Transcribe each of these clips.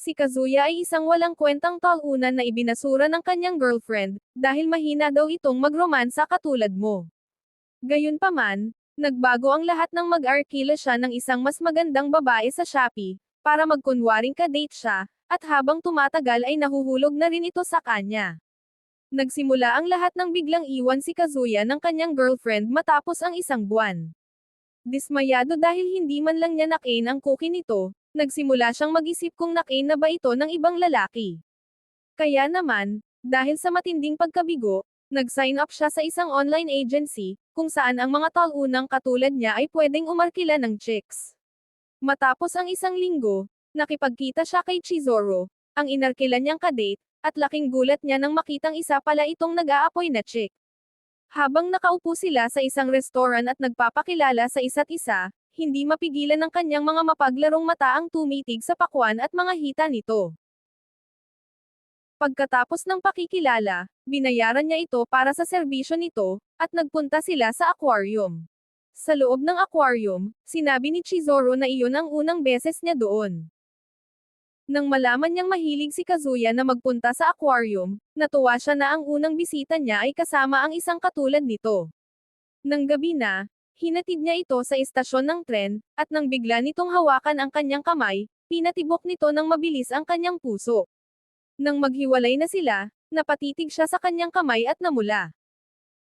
Si Kazuya ay isang walang kwentang talunan na ibinasura ng kanyang girlfriend, dahil mahina daw itong magromansa katulad mo. Gayunpaman, nagbago ang lahat nang mag-arkila siya ng isang mas magandang babae sa Shopee, para magkunwaring ka-date siya, at habang tumatagal ay nahuhulog na rin ito sa kanya. Nagsimula ang lahat nang biglang iwan si Kazuya ng kanyang girlfriend matapos ang isang buwan. Dismayado dahil hindi man lang niya nakain ang cookie nito, nagsimula siyang mag-isip kung nakain na ba ito ng ibang lalaki. Kaya naman, dahil sa matinding pagkabigo, nag-sign up siya sa isang online agency, kung saan ang mga talunang katulad niya ay pwedeng umarkila ng chicks. Matapos ang isang linggo, nakipagkita siya kay Chizuru, ang inarkila niyang kadate, at laking gulat niya nang makitang isa pala itong nag-aapoy na chick. Habang nakaupo sila sa isang restaurant at nagpapakilala sa isa't isa, hindi mapigilan ng kanyang mga mapaglarong mata ang tumitig sa pakwan at mga hita nito. Pagkatapos ng pakikilala, binayaran niya ito para sa serbisyo nito, at nagpunta sila sa aquarium. Sa loob ng aquarium, sinabi ni Chizuru na iyon ang unang beses niya doon. Nang malaman niyang mahilig si Kazuya na magpunta sa aquarium, natuwa siya na ang unang bisita niya ay kasama ang isang katulad nito. Nang gabi na, hinatid niya ito sa istasyon ng tren, at nang bigla nitong hawakan ang kanyang kamay, pinatibok nito ng mabilis ang kanyang puso. Nang maghiwalay na sila, napatitig siya sa kanyang kamay at namula.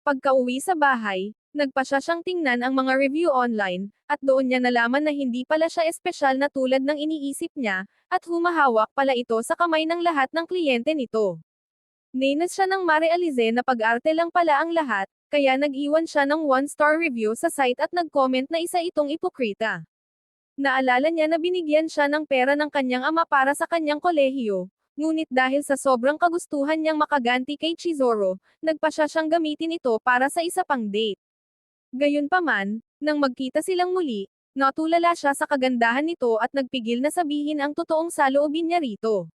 Pagka-uwi sa bahay, nagpasya siyang tingnan ang mga review online, at doon niya nalaman na hindi pala siya espesyal na tulad ng iniisip niya, at humahawak pala ito sa kamay ng lahat ng kliyente nito. Nainis siya nang marealize na pag-arte lang pala ang lahat, kaya nag-iwan siya ng 1-star review sa site at nag-comment na isa itong ipokrita. Naalala niya na binigyan siya ng pera ng kanyang ama para sa kanyang kolehiyo, ngunit dahil sa sobrang kagustuhan niyang makaganti kay Chizuru, nagpasya siyang gamitin ito para sa isa pang date. Gayunpaman, nang magkita silang muli, natulala siya sa kagandahan nito at nagpigil na sabihin ang totoong saloobin niya rito.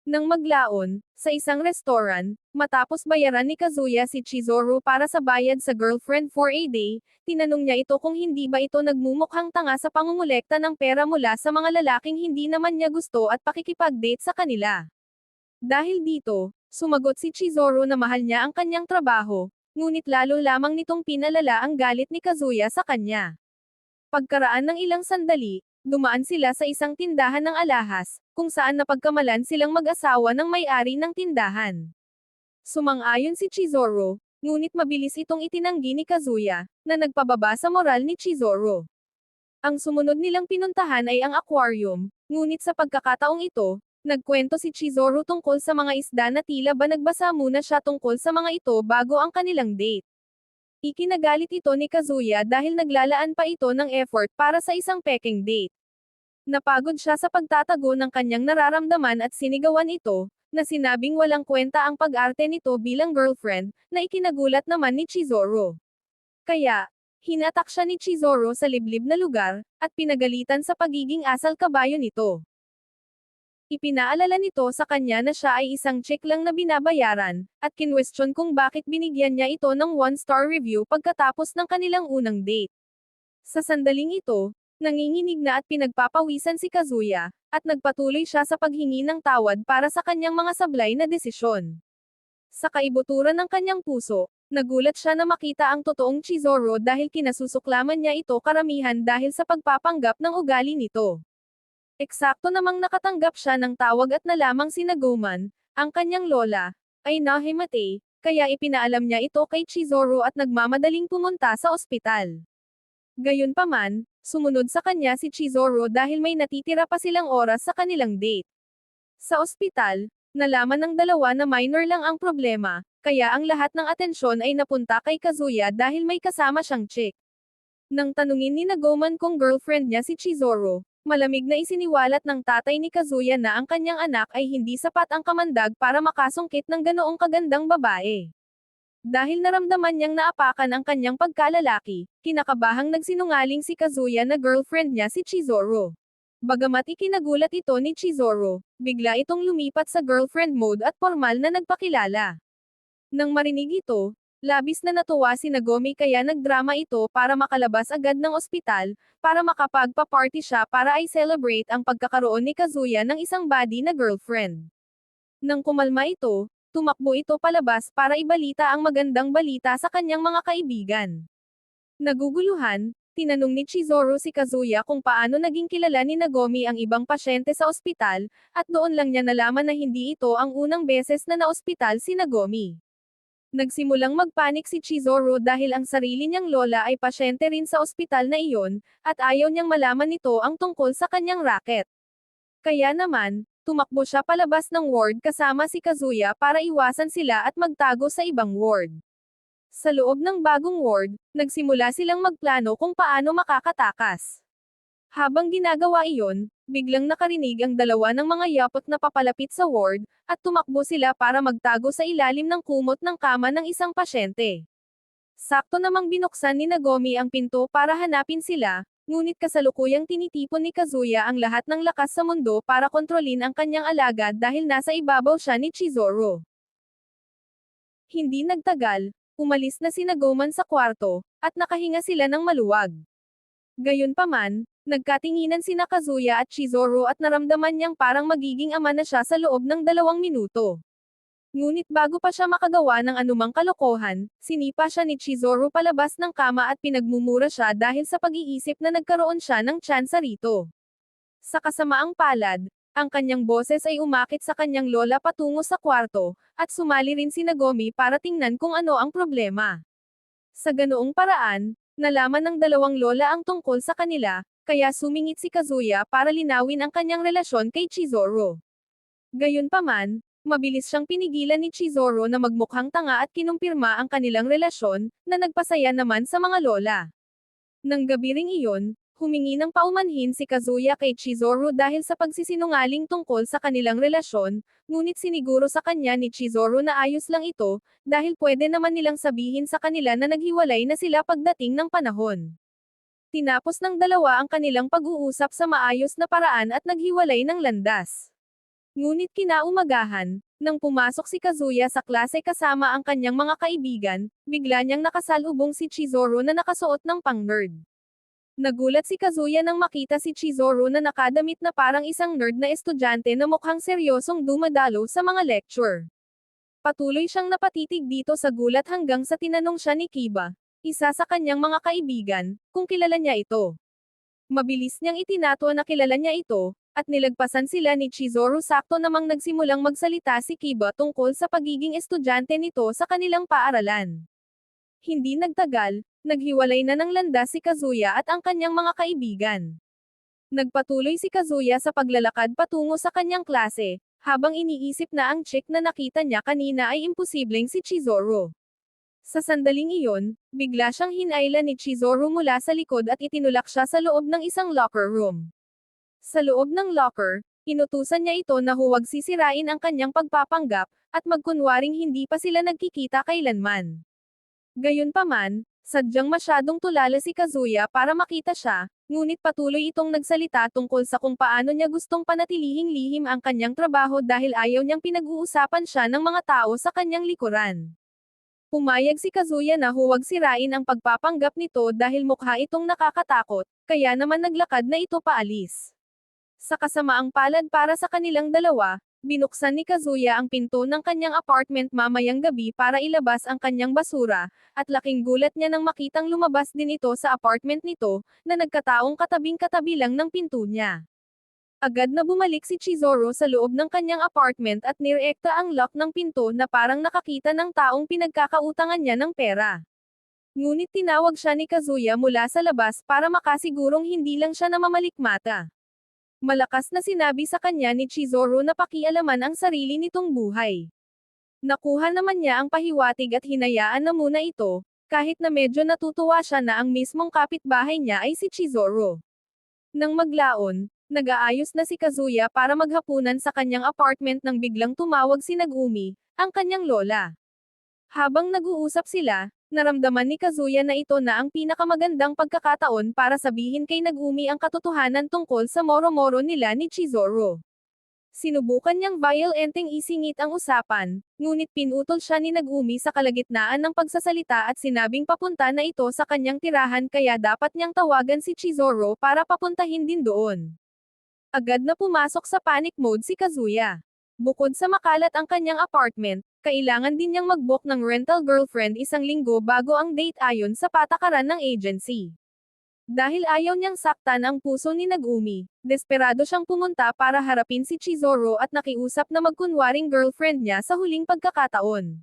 Nang maglaon, sa isang restaurant, matapos bayaran ni Kazuya si Chizuru para sa bayad sa girlfriend for a day, tinanong niya ito kung hindi ba ito nagmumukhang tanga sa pangungulekta ng pera mula sa mga lalaking hindi naman niya gusto at pakikipag-date sa kanila. Dahil dito, sumagot si Chizuru na mahal niya ang kanyang trabaho, ngunit lalo lamang nitong pinalala ang galit ni Kazuya sa kanya. Pagkaraan ng ilang sandali, dumaan sila sa isang tindahan ng alahas, kung saan napagkamalan silang mag-asawa ng may-ari ng tindahan. Sumang-ayon si Chizuru, ngunit mabilis itong itinanggi ni Kazuya, na nagpababa sa moral ni Chizuru. Ang sumunod nilang pinuntahan ay ang aquarium, ngunit sa pagkakataong ito, nagkwento si Chizuru tungkol sa mga isda na tila ba nagbasa muna siya tungkol sa mga ito bago ang kanilang date. Ikinagalit ito ni Kazuya dahil naglalaan pa ito ng effort para sa isang peking date. Napagod siya sa pagtatago ng kanyang nararamdaman at sinigawan ito, na sinabing walang kwenta ang pag-arte nito bilang girlfriend, na ikinagulat naman ni Chizuru. Kaya, hinatak siya ni Chizuru sa liblib na lugar, at pinagalitan sa pagiging asal kabayo nito. Ipinaalala nito sa kanya na siya ay isang chick lang na binabayaran, at kinwestiyon kung bakit binigyan niya ito ng 1-star review pagkatapos ng kanilang unang date. Sa sandaling ito, nanginginig na at pinagpapawisan si Kazuya, at nagpatuloy siya sa paghingi ng tawad para sa kanyang mga sablay na desisyon. Sa kaibuturan ng kanyang puso, nagulat siya na makita ang totoong Chizuru dahil kinasusuklaman niya ito karamihan dahil sa pagpapanggap ng ugali nito. Eksakto namang nakatanggap siya ng tawag at nalamang si Nagoman, ang kanyang lola, ay nahimatay, kaya ipinaalam niya ito kay Chizuru at nagmamadaling pumunta sa ospital. Gayunpaman, sumunod sa kanya si Chizuru dahil may natitira pa silang oras sa kanilang date. Sa ospital, nalaman ng dalawa na minor lang ang problema, kaya ang lahat ng atensyon ay napunta kay Kazuya dahil may kasama siyang chick. Nang tanungin ni Nagoman kung girlfriend niya si Chizuru, malamig na isiniwalat ng tatay ni Kazuya na ang kanyang anak ay hindi sapat ang kamandag para makasungkit ng ganoong kagandang babae. Dahil naramdaman niyang naapakan ang kanyang pagkalalaki, kinakabahang nagsinungaling si Kazuya na girlfriend niya si Chizuru. Bagamat ikinagulat ito ni Chizuru, bigla itong lumipat sa girlfriend mode at formal na nagpakilala. Nang marinig ito, Labis na natuwa si Nagomi kaya nagdrama ito para makalabas agad ng ospital, para makapagpa-party siya para ay celebrate ang pagkakaroon ni Kazuya ng isang body na girlfriend. Nang kumalma ito, tumakbo ito palabas para ibalita ang magandang balita sa kanyang mga kaibigan. Naguguluhan, tinanong ni Chizuru si Kazuya kung paano naging kilala ni Nagomi ang ibang pasyente sa ospital, at doon lang niya nalaman na hindi ito ang unang beses na naospital si Nagomi. Nagsimulang magpanik si Chizuru dahil ang sarili niyang lola ay pasyente rin sa ospital na iyon, at ayaw niyang malaman nito ang tungkol sa kanyang racket. Kaya naman, tumakbo siya palabas ng ward kasama si Kazuya para iwasan sila at magtago sa ibang ward. Sa loob ng bagong ward, nagsimula silang magplano kung paano makakatakas. Habang ginagawa iyon, biglang nakarinig ang dalawa ng mga yapot na papalapit sa ward, at tumakbo sila para magtago sa ilalim ng kumot ng kama ng isang pasyente. Sakto namang binuksan ni Nagomi ang pinto para hanapin sila, ngunit kasalukuyang tinitipon ni Kazuya ang lahat ng lakas sa mundo para kontrolin ang kanyang alaga dahil nasa ibabaw siya ni Chizuru. Hindi nagtagal, umalis na si Nagoman sa kwarto, at nakahinga sila ng maluwag. Gayunpaman, nagkatinginan sina Kazuya at Chizuru at naramdaman niyang parang magiging ama na siya sa loob ng 2 minuto. Ngunit bago pa siya makagawa ng anumang kalokohan, sinipa siya ni Chizuru palabas ng kama at pinagmumura siya dahil sa pag-iisip na nagkaroon siya ng tsansa rito. Sa kasamaang palad, ang kanyang boses ay umakit sa kanyang lola patungo sa kwarto, at sumali rin si Nagomi para tingnan kung ano ang problema. Sa ganoong paraan, nalaman ng 2 lola ang tungkol sa kanila, kaya sumingit si Kazuya para linawin ang kanyang relasyon kay Chizuru. Gayunpaman, mabilis siyang pinigilan ni Chizuru na magmukhang tanga at kinumpirma ang kanilang relasyon, na nagpasaya naman sa mga lola. Nang gabi ring iyon, humingi ng paumanhin si Kazuya kay Chizuru dahil sa pagsisinungaling tungkol sa kanilang relasyon, ngunit siniguro sa kanya ni Chizuru na ayos lang ito, dahil pwede naman nilang sabihin sa kanila na naghiwalay na sila pagdating ng panahon. Tinapos ng dalawa ang kanilang pag-uusap sa maayos na paraan at naghiwalay ng landas. Ngunit kinaumagahan, nang pumasok si Kazuya sa klase kasama ang kanyang mga kaibigan, bigla niyang nakasalubong si Chizuru na nakasuot ng pang-nerd. Nagulat si Kazuya nang makita si Chizuru na nakadamit na parang isang nerd na estudyante na mukhang seryosong dumadalo sa mga lecture. Patuloy siyang napatitig dito sa gulat hanggang sa tinanong siya ni Kiba, isa sa kanyang mga kaibigan, kung kilala niya ito. Mabilis niyang itinatwa na kilala niya ito, at nilagpasan sila ni Chizuru sakto namang nagsimulang magsalita si Kiba tungkol sa pagiging estudyante nito sa kanilang paaralan. Hindi nagtagal, naghiwalay na ng landas si Kazuya at ang kanyang mga kaibigan. Nagpatuloy si Kazuya sa paglalakad patungo sa kanyang klase, habang iniisip na ang chick na nakita niya kanina ay imposibleng si Chizuru. Sa sandaling iyon, bigla siyang hinayla ni Chizuru mula sa likod at itinulak siya sa loob ng isang locker room. Sa loob ng locker, inutusan niya ito na huwag sisirain ang kanyang pagpapanggap, at magkunwaring hindi pa sila nagkikita kailanman. Gayunpaman, sadyang masyadong tulala si Kazuya para makita siya, ngunit patuloy itong nagsalita tungkol sa kung paano niya gustong panatilihing lihim ang kanyang trabaho dahil ayaw niyang pinag-uusapan siya ng mga tao sa kanyang likuran. Pumayag si Kazuya na huwag sirain ang pagpapanggap nito dahil mukha itong nakakatakot, kaya naman naglakad na ito paalis. Sa kasamaang palad para sa kanilang dalawa, binuksan ni Kazuya ang pinto ng kanyang apartment mamayang gabi para ilabas ang kanyang basura, at laking gulat niya nang makitang lumabas din ito sa apartment nito, na nagkataong katabing-katabi lang ng pinto niya. Agad na bumalik si Chizuru sa loob ng kanyang apartment at nirekta ang lock ng pinto na parang nakakita ng taong pinagkakautangan niya ng pera. Ngunit tinawag siya ni Kazuya mula sa labas para makasigurong hindi lang siya namamalikmata. Malakas na sinabi sa kanya ni Chizuru na pakialaman ang sarili nitong buhay. Nakuha naman niya ang pahiwatig at hinayaan na muna ito, kahit na medyo natutuwa siya na ang mismong kapitbahay niya ay si Chizuru. Nang maglaon, nag-aayos na si Kazuya para maghapunan sa kanyang apartment nang biglang tumawag si Nagumi, ang kanyang lola. Habang nag-uusap sila, naramdaman ni Kazuya na ito na ang pinakamagandang pagkakataon para sabihin kay Nagumi ang katotohanan tungkol sa moro-moro nila ni Chizuru. Sinubukan niyang violenteng isingit ang usapan, ngunit pinutol siya ni Nagumi sa kalagitnaan ng pagsasalita at sinabing papunta na ito sa kanyang tirahan kaya dapat niyang tawagan si Chizoro para papuntahin din doon. Agad na pumasok sa panic mode si Kazuya. Bukod sa makalat ang kanyang apartment, kailangan din niyang mag-book ng rental girlfriend 1 linggo bago ang date ayon sa patakaran ng agency. Dahil ayaw niyang saktan ang puso ni Nagumi, desperado siyang pumunta para harapin si Chizoro at nakiusap na magkunwaring girlfriend niya sa huling pagkakataon.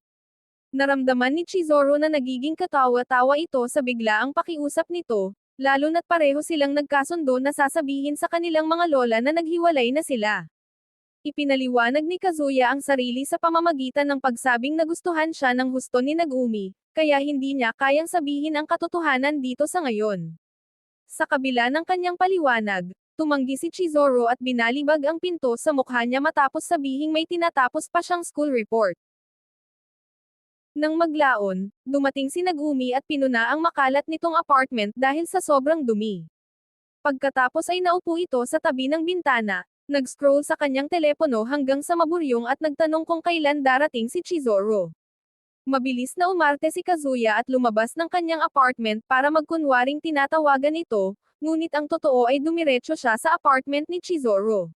Naramdaman ni Chizoro na nagiging katawa-tawa ito sa biglaang pakiusap nito, lalo na't pareho silang nagkasundo na sasabihin sa kanilang mga lola na naghiwalay na sila. Ipinaliwanag ni Kazuya ang sarili sa pamamagitan ng pagsabing nagustuhan siya ng husto ni Nagumi, kaya hindi niya kayang sabihin ang katotohanan dito sa ngayon. Sa kabila ng kanyang paliwanag, tumanggi si Chizoro at binalibag ang pinto sa mukha niya matapos sabihing may tinatapos pa siyang school report. Nang maglaon, dumating si Nagumi at pinuna ang makalat nitong apartment dahil sa sobrang dumi. Pagkatapos ay naupo ito sa tabi ng bintana, nag-scroll sa kanyang telepono hanggang sa maburyong at nagtanong kung kailan darating si Chizoro. Mabilis na umarte si Kazuya at lumabas ng kanyang apartment para magkunwaring tinatawagan ito, ngunit ang totoo ay dumiretso siya sa apartment ni Chizoro.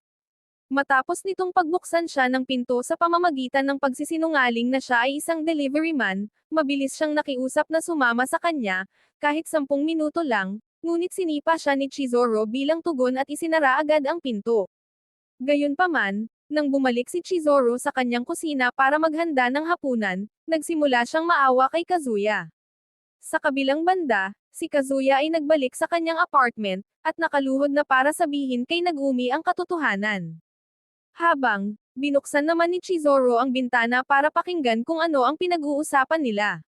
Matapos nitong pagbuksan siya ng pinto sa pamamagitan ng pagsisinungaling na siya ay isang delivery man, mabilis siyang nakiusap na sumama sa kanya, kahit 10 minuto lang, ngunit sinipa siya ni Chizoro bilang tugon at isinara agad ang pinto. Gayunpaman, nang bumalik si Chizoro sa kanyang kusina para maghanda ng hapunan, nagsimula siyang maawa kay Kazuya. Sa kabilang banda, si Kazuya ay nagbalik sa kanyang apartment, at nakaluhod na para sabihin kay Nagumi ang katotohanan. Habang, binuksan naman ni Chizoro ang bintana para pakinggan kung ano ang pinag-uusapan nila.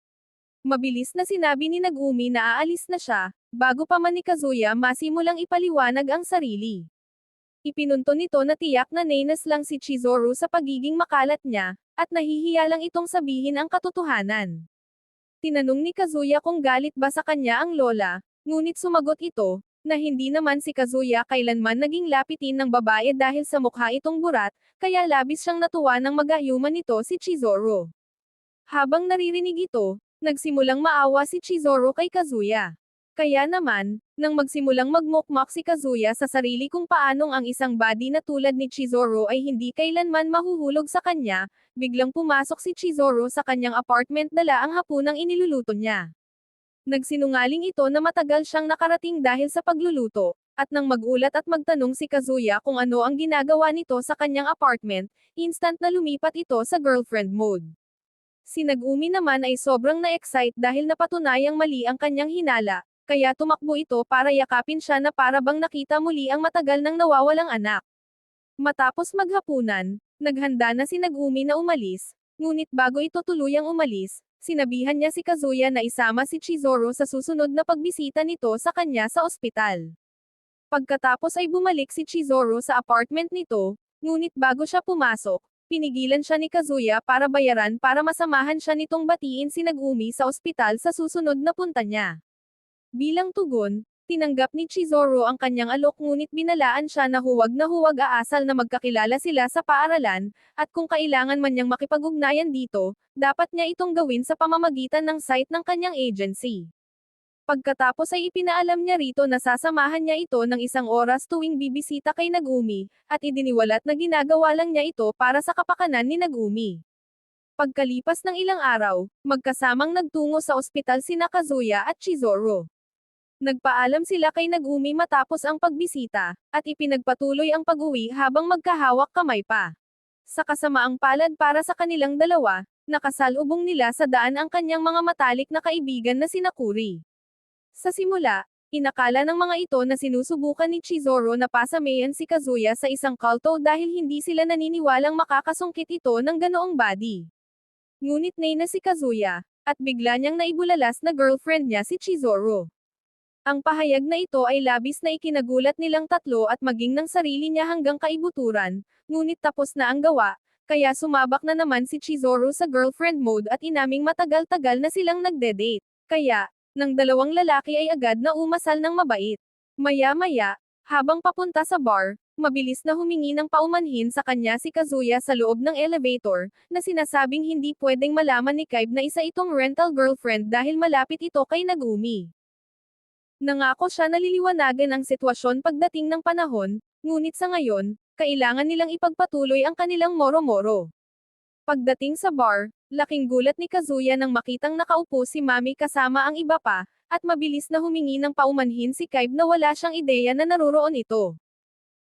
Mabilis na sinabi ni Nagumi na aalis na siya, bago pa man ni Kazuya masimulang ipaliwanag ang sarili. Ipinunto nito na tiyak na nainas lang si Chizoro sa pagiging makalat niya, at nahihiya lang itong sabihin ang katotohanan. Tinanong ni Kazuya kung galit ba sa kanya ang lola, ngunit sumagot ito, na hindi naman si Kazuya kailanman naging lapitin ng babae dahil sa mukha itong burat, kaya labis siyang natuwa nang mag-ayuman nito si Chizoro. Habang naririnig ito, nagsimulang maawa si Chizoro kay Kazuya. Kaya naman, nang magsimulang magmukmak si Kazuya sa sarili kung paanong ang isang body na tulad ni Chizoro ay hindi kailanman mahuhulog sa kanya, biglang pumasok si Chizoro sa kanyang apartment dala ang hapunang iniluluto niya. Nagsinungaling ito na matagal siyang nakarating dahil sa pagluluto, at nang magulat at magtanong si Kazuya kung ano ang ginagawa nito sa kanyang apartment, instant na lumipat ito sa girlfriend mode. Si Nagumi naman ay sobrang na-excite dahil napatunayang mali ang kanyang hinala, kaya tumakbo ito para yakapin siya na para bang nakita muli ang matagal nang nawawalang anak. Matapos maghapunan, naghanda na si Nagumi na umalis, ngunit bago ito tuluyang umalis, sinabihan niya si Kazuya na isama si Chizoro sa susunod na pagbisita nito sa kanya sa ospital. Pagkatapos ay bumalik si Chizoro sa apartment nito, ngunit bago siya pumasok, pinigilan siya ni Kazuya para bayaran para masamahan siya nitong batiin si Nagumi sa ospital sa susunod na punta niya. Bilang tugon, tinanggap ni Chizoro ang kanyang alok ngunit binalaan siya na huwag aasal na magkakilala sila sa paaralan, at kung kailangan man niyang makipag-ugnayan dito, dapat niya itong gawin sa pamamagitan ng site ng kanyang agency. Pagkatapos ay ipinaalam niya rito na sasamahan niya ito ng 1 oras tuwing bibisita kay Nagumi, at idiniwalat na ginagawa lang niya ito para sa kapakanan ni Nagumi. Pagkalipas ng ilang araw, magkasamang nagtungo sa ospital sina Kazuya at Chizoro. Nagpaalam sila kay Nagumi matapos ang pagbisita, at ipinagpatuloy ang pag-uwi habang magkahawak kamay pa. Sa kasamaang palad para sa kanilang dalawa, nakasalubong nila sa daan ang kanyang mga matalik na kaibigan na sina Kuri. Sa simula, inakala ng mga ito na sinusubukan ni Chizoro na pasamayan si Kazuya sa isang kulto dahil hindi sila naniniwalang makakasungkit ito ng ganoong body. Ngunit nainas si Kazuya, at bigla niyang naibulalas na girlfriend niya si Chizoro. Ang pahayag na ito ay labis na ikinagulat nilang tatlo at maging ng sarili niya hanggang kaibuturan, ngunit tapos na ang gawa, kaya sumabak na naman si Chizoro sa girlfriend mode at inaming matagal-tagal na silang nagde-date. Kaya, ng dalawang lalaki ay agad na umasal ng mabait. Maya-maya, Habang papunta sa bar, mabilis na humingi ng paumanhin sa kanya si Kazuya sa loob ng elevator, na sinasabing hindi pwedeng malaman ni Kybe na isa itong rental girlfriend dahil malapit ito kay Nagumi. Nangako siya na liliwanagan ang sitwasyon pagdating ng panahon, ngunit sa ngayon, kailangan nilang ipagpatuloy ang kanilang moro-moro. Pagdating sa bar, laking gulat ni Kazuya nang makitang nakaupo si Mami kasama ang iba pa, at mabilis na humingi ng paumanhin si Kybe na wala siyang ideya na naroroon ito.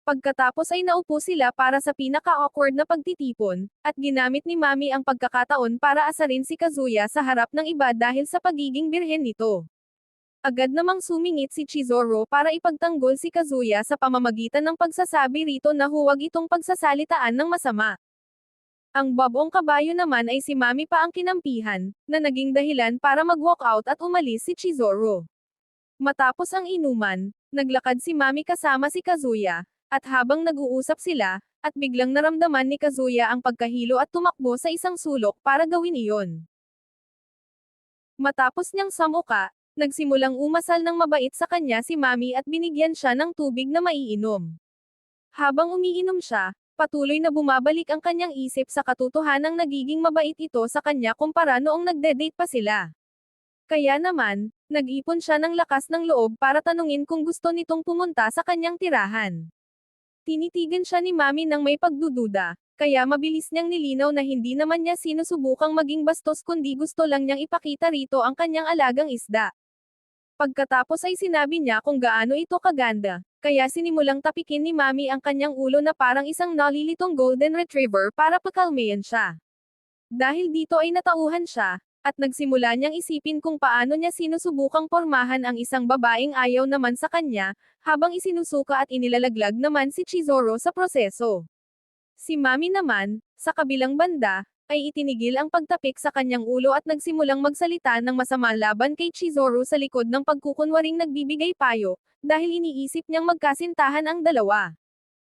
Pagkatapos ay naupo sila para sa pinaka-awkward na pagtitipon, at ginamit ni Mami ang pagkakataon para asarin si Kazuya sa harap ng iba dahil sa pagiging birhen nito. Agad namang sumingit si Chizuru para ipagtanggol si Kazuya sa pamamagitan ng pagsasabi rito na huwag itong pagsasalitaan ng masama. Ang babong kabayo naman ay si Mami pa ang kinampihan, na naging dahilan para mag-walkout at umalis si Chizuru. Matapos ang inuman, naglakad si Mami kasama si Kazuya, at habang nag-uusap sila, at biglang naramdaman ni Kazuya ang pagkahilo at tumakbo sa isang sulok para gawin iyon. Matapos niyang samuka, nagsimulang umasal ng mabait sa kanya si Mami at binigyan siya ng tubig na maiinom. Habang umiinom siya, patuloy na bumabalik ang kanyang isip sa katotohanang nagiging mabait ito sa kanya kumpara noong nagde-date pa sila. Kaya naman, nag-ipon siya ng lakas ng loob para tanungin kung gusto nitong pumunta sa kanyang tirahan. Tinitigan siya ni Mami nang may pagdududa, kaya mabilis niyang nilinaw na hindi naman niya sinusubukang maging bastos kundi gusto lang niyang ipakita rito ang kanyang alagang isda. Pagkatapos ay sinabi niya kung gaano ito kaganda, kaya sinimulang tapikin ni Mami ang kanyang ulo na parang isang nalilitong golden retriever para pakalmayan siya. Dahil dito ay natauhan siya, at nagsimula niyang isipin kung paano niya sinusubukang pormahan ang isang babaeng ayaw naman sa kanya, habang isinusuka at inilalaglag naman si Chizuru sa proseso. Si Mami naman, sa kabilang banda, ay itinigil ang pagtapik sa kanyang ulo at nagsimulang magsalita ng masama laban kay Chizuru sa likod ng pagkukunwaring nagbibigay payo, dahil iniisip niyang magkasintahan ang dalawa.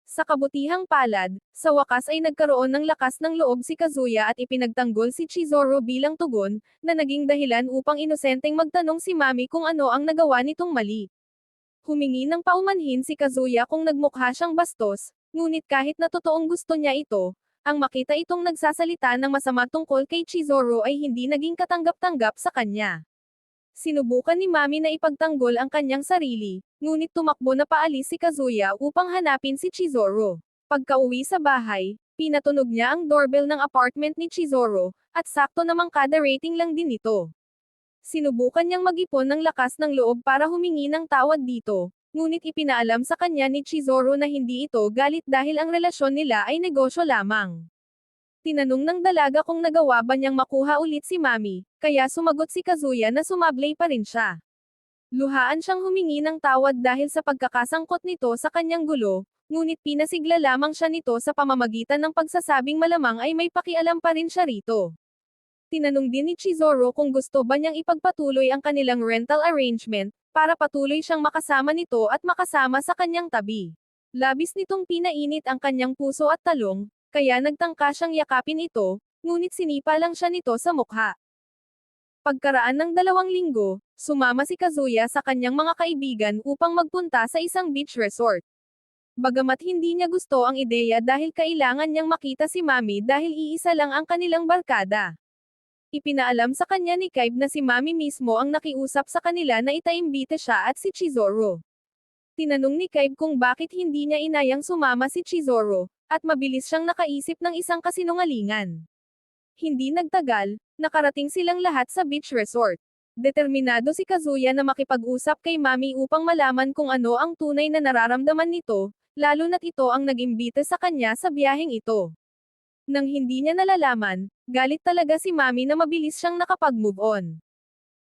Sa kabutihang palad, sa wakas ay nagkaroon ng lakas ng loob si Kazuya at ipinagtanggol si Chizuru bilang tugon, na naging dahilan upang inosenteng magtanong si Mami kung ano ang nagawa nitong mali. Humingi ng paumanhin si Kazuya kung nagmukha siyang bastos, ngunit kahit na totoong gusto niya ito, ang makita itong nagsasalita ng masama tungkol kay Chizuru ay hindi naging katanggap-tanggap sa kanya. Sinubukan ni Mami na ipagtanggol ang kanyang sarili, ngunit tumakbo na paalis si Kazuya upang hanapin si Chizuru. Pagka-uwi sa bahay, pinatunog niya ang doorbell ng apartment ni Chizuru, at sakto namang kada rating lang din ito. Sinubukan niyang mag-ipon ng lakas ng loob para humingi ng tawad dito, ngunit ipinaalam sa kanya ni Chizuru na hindi ito galit dahil ang relasyon nila ay negosyo lamang. Tinanong ng dalaga kung nagawa ba niyang makuha ulit si Mami, kaya sumagot si Kazuya na sumablay pa rin siya. Luhaan siyang humingi ng tawad dahil sa pagkakasangkot nito sa kanyang gulo, ngunit pinasigla lamang siya nito sa pamamagitan ng pagsasabing malamang ay may pakialam pa rin siya rito. Tinanong din ni Chizuru kung gusto ba niyang ipagpatuloy ang kanilang rental arrangement, para patuloy siyang makasama nito at makasama sa kanyang tabi. Labis nitong pinainit ang kanyang puso at talong, kaya nagtangka siyang yakapin ito, ngunit sinipa lang siya nito sa mukha. Pagkaraan ng 2 linggo, sumama si Kazuya sa kanyang mga kaibigan upang magpunta sa isang beach resort. Bagamat hindi niya gusto ang ideya dahil kailangan niyang makita si Mami dahil iisa lang ang kanilang barkada. Ipinaalam sa kanya ni Kybe na si Mami mismo ang nakiusap sa kanila na itaimbite siya at si Chizuru. Tinanong ni Kybe kung bakit hindi niya inayang sumama si Chizuru, at mabilis siyang nakaisip ng isang kasinungalingan. Hindi nagtagal, nakarating silang lahat sa beach resort. Determinado si Kazuya na makipag-usap kay Mami upang malaman kung ano ang tunay na nararamdaman nito, lalo na't ito ang nag-imbite sa kanya sa biyaheng ito. Nang hindi niya nalalaman, galit talaga si Mami na mabilis siyang nakapag-move on.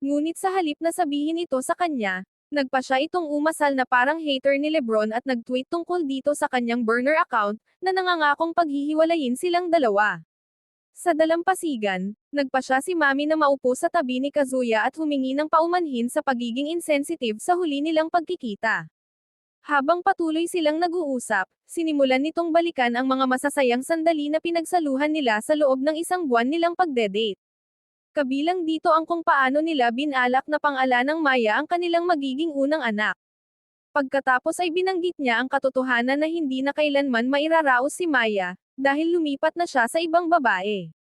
Ngunit sa halip na sabihin ito sa kanya, nagpa siya itong umasal na parang hater ni Lebron at nag-tweet tungkol dito sa kanyang burner account, na nangangakong paghihiwalayin silang dalawa. Sa dalampasigan, nagpa siya si Mami na maupo sa tabi ni Kazuya at humingi ng paumanhin sa pagiging insensitive sa huli nilang pagkikita. Habang patuloy silang nag-uusap, sinimulan nitong balikan ang mga masasayang sandali na pinagsaluhan nila sa loob ng 1 buwan nilang pagde-date. Kabilang dito ang kung paano nila binalak na pang-alanang Maya ang kanilang magiging unang anak. Pagkatapos ay binanggit niya ang katotohanan na hindi na kailanman mairaraos si Maya, dahil lumipat na siya sa ibang babae.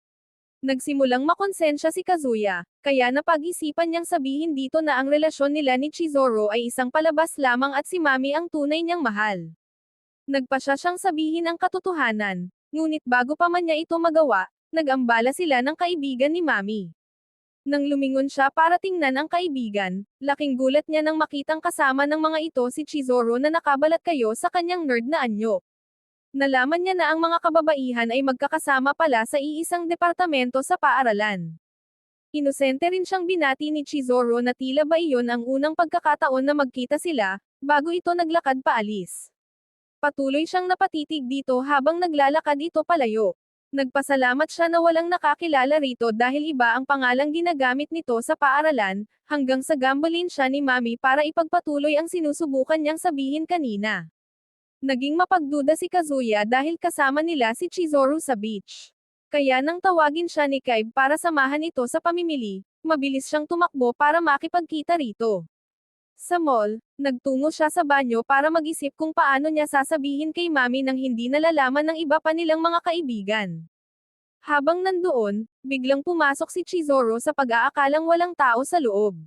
Nagsimulang makonsensya si Kazuya, kaya napag-isipan niyang sabihin dito na ang relasyon nila ni Chizuru ay isang palabas lamang at si Mami ang tunay niyang mahal. Nagpasya siyang sabihin ang katotohanan, ngunit bago pa man niya ito magawa, nag-ambala sila ng kaibigan ni Mami. Nang lumingon siya para tingnan ang kaibigan, laking gulat niya nang makitang kasama ng mga ito si Chizuru na nakabalat kayo sa kanyang nerd na anyo. Nalaman niya na ang mga kababaihan ay magkakasama pala sa iisang departamento sa paaralan. Inosente rin siyang binati ni Chizuru na tila ba iyon ang unang pagkakataon na magkita sila, bago ito naglakad paalis. Patuloy siyang napatitig dito habang naglalakad ito palayo. Nagpasalamat siya na walang nakakilala rito dahil iba ang pangalang ginagamit nito sa paaralan, hanggang sa gambalin siya ni Mami para ipagpatuloy ang sinusubukan niyang sabihin kanina. Naging mapagduda si Kazuya dahil kasama nila si Chizuru sa beach. Kaya nang tawagin siya ni Kaiba para samahan ito sa pamimili, mabilis siyang tumakbo para makipagkita rito. Sa mall, nagtungo siya sa banyo para mag-isip kung paano niya sasabihin kay Mami nang hindi nalalaman ng iba pa nilang mga kaibigan. Habang nandoon, biglang pumasok si Chizuru sa pag-aakalang walang tao sa loob.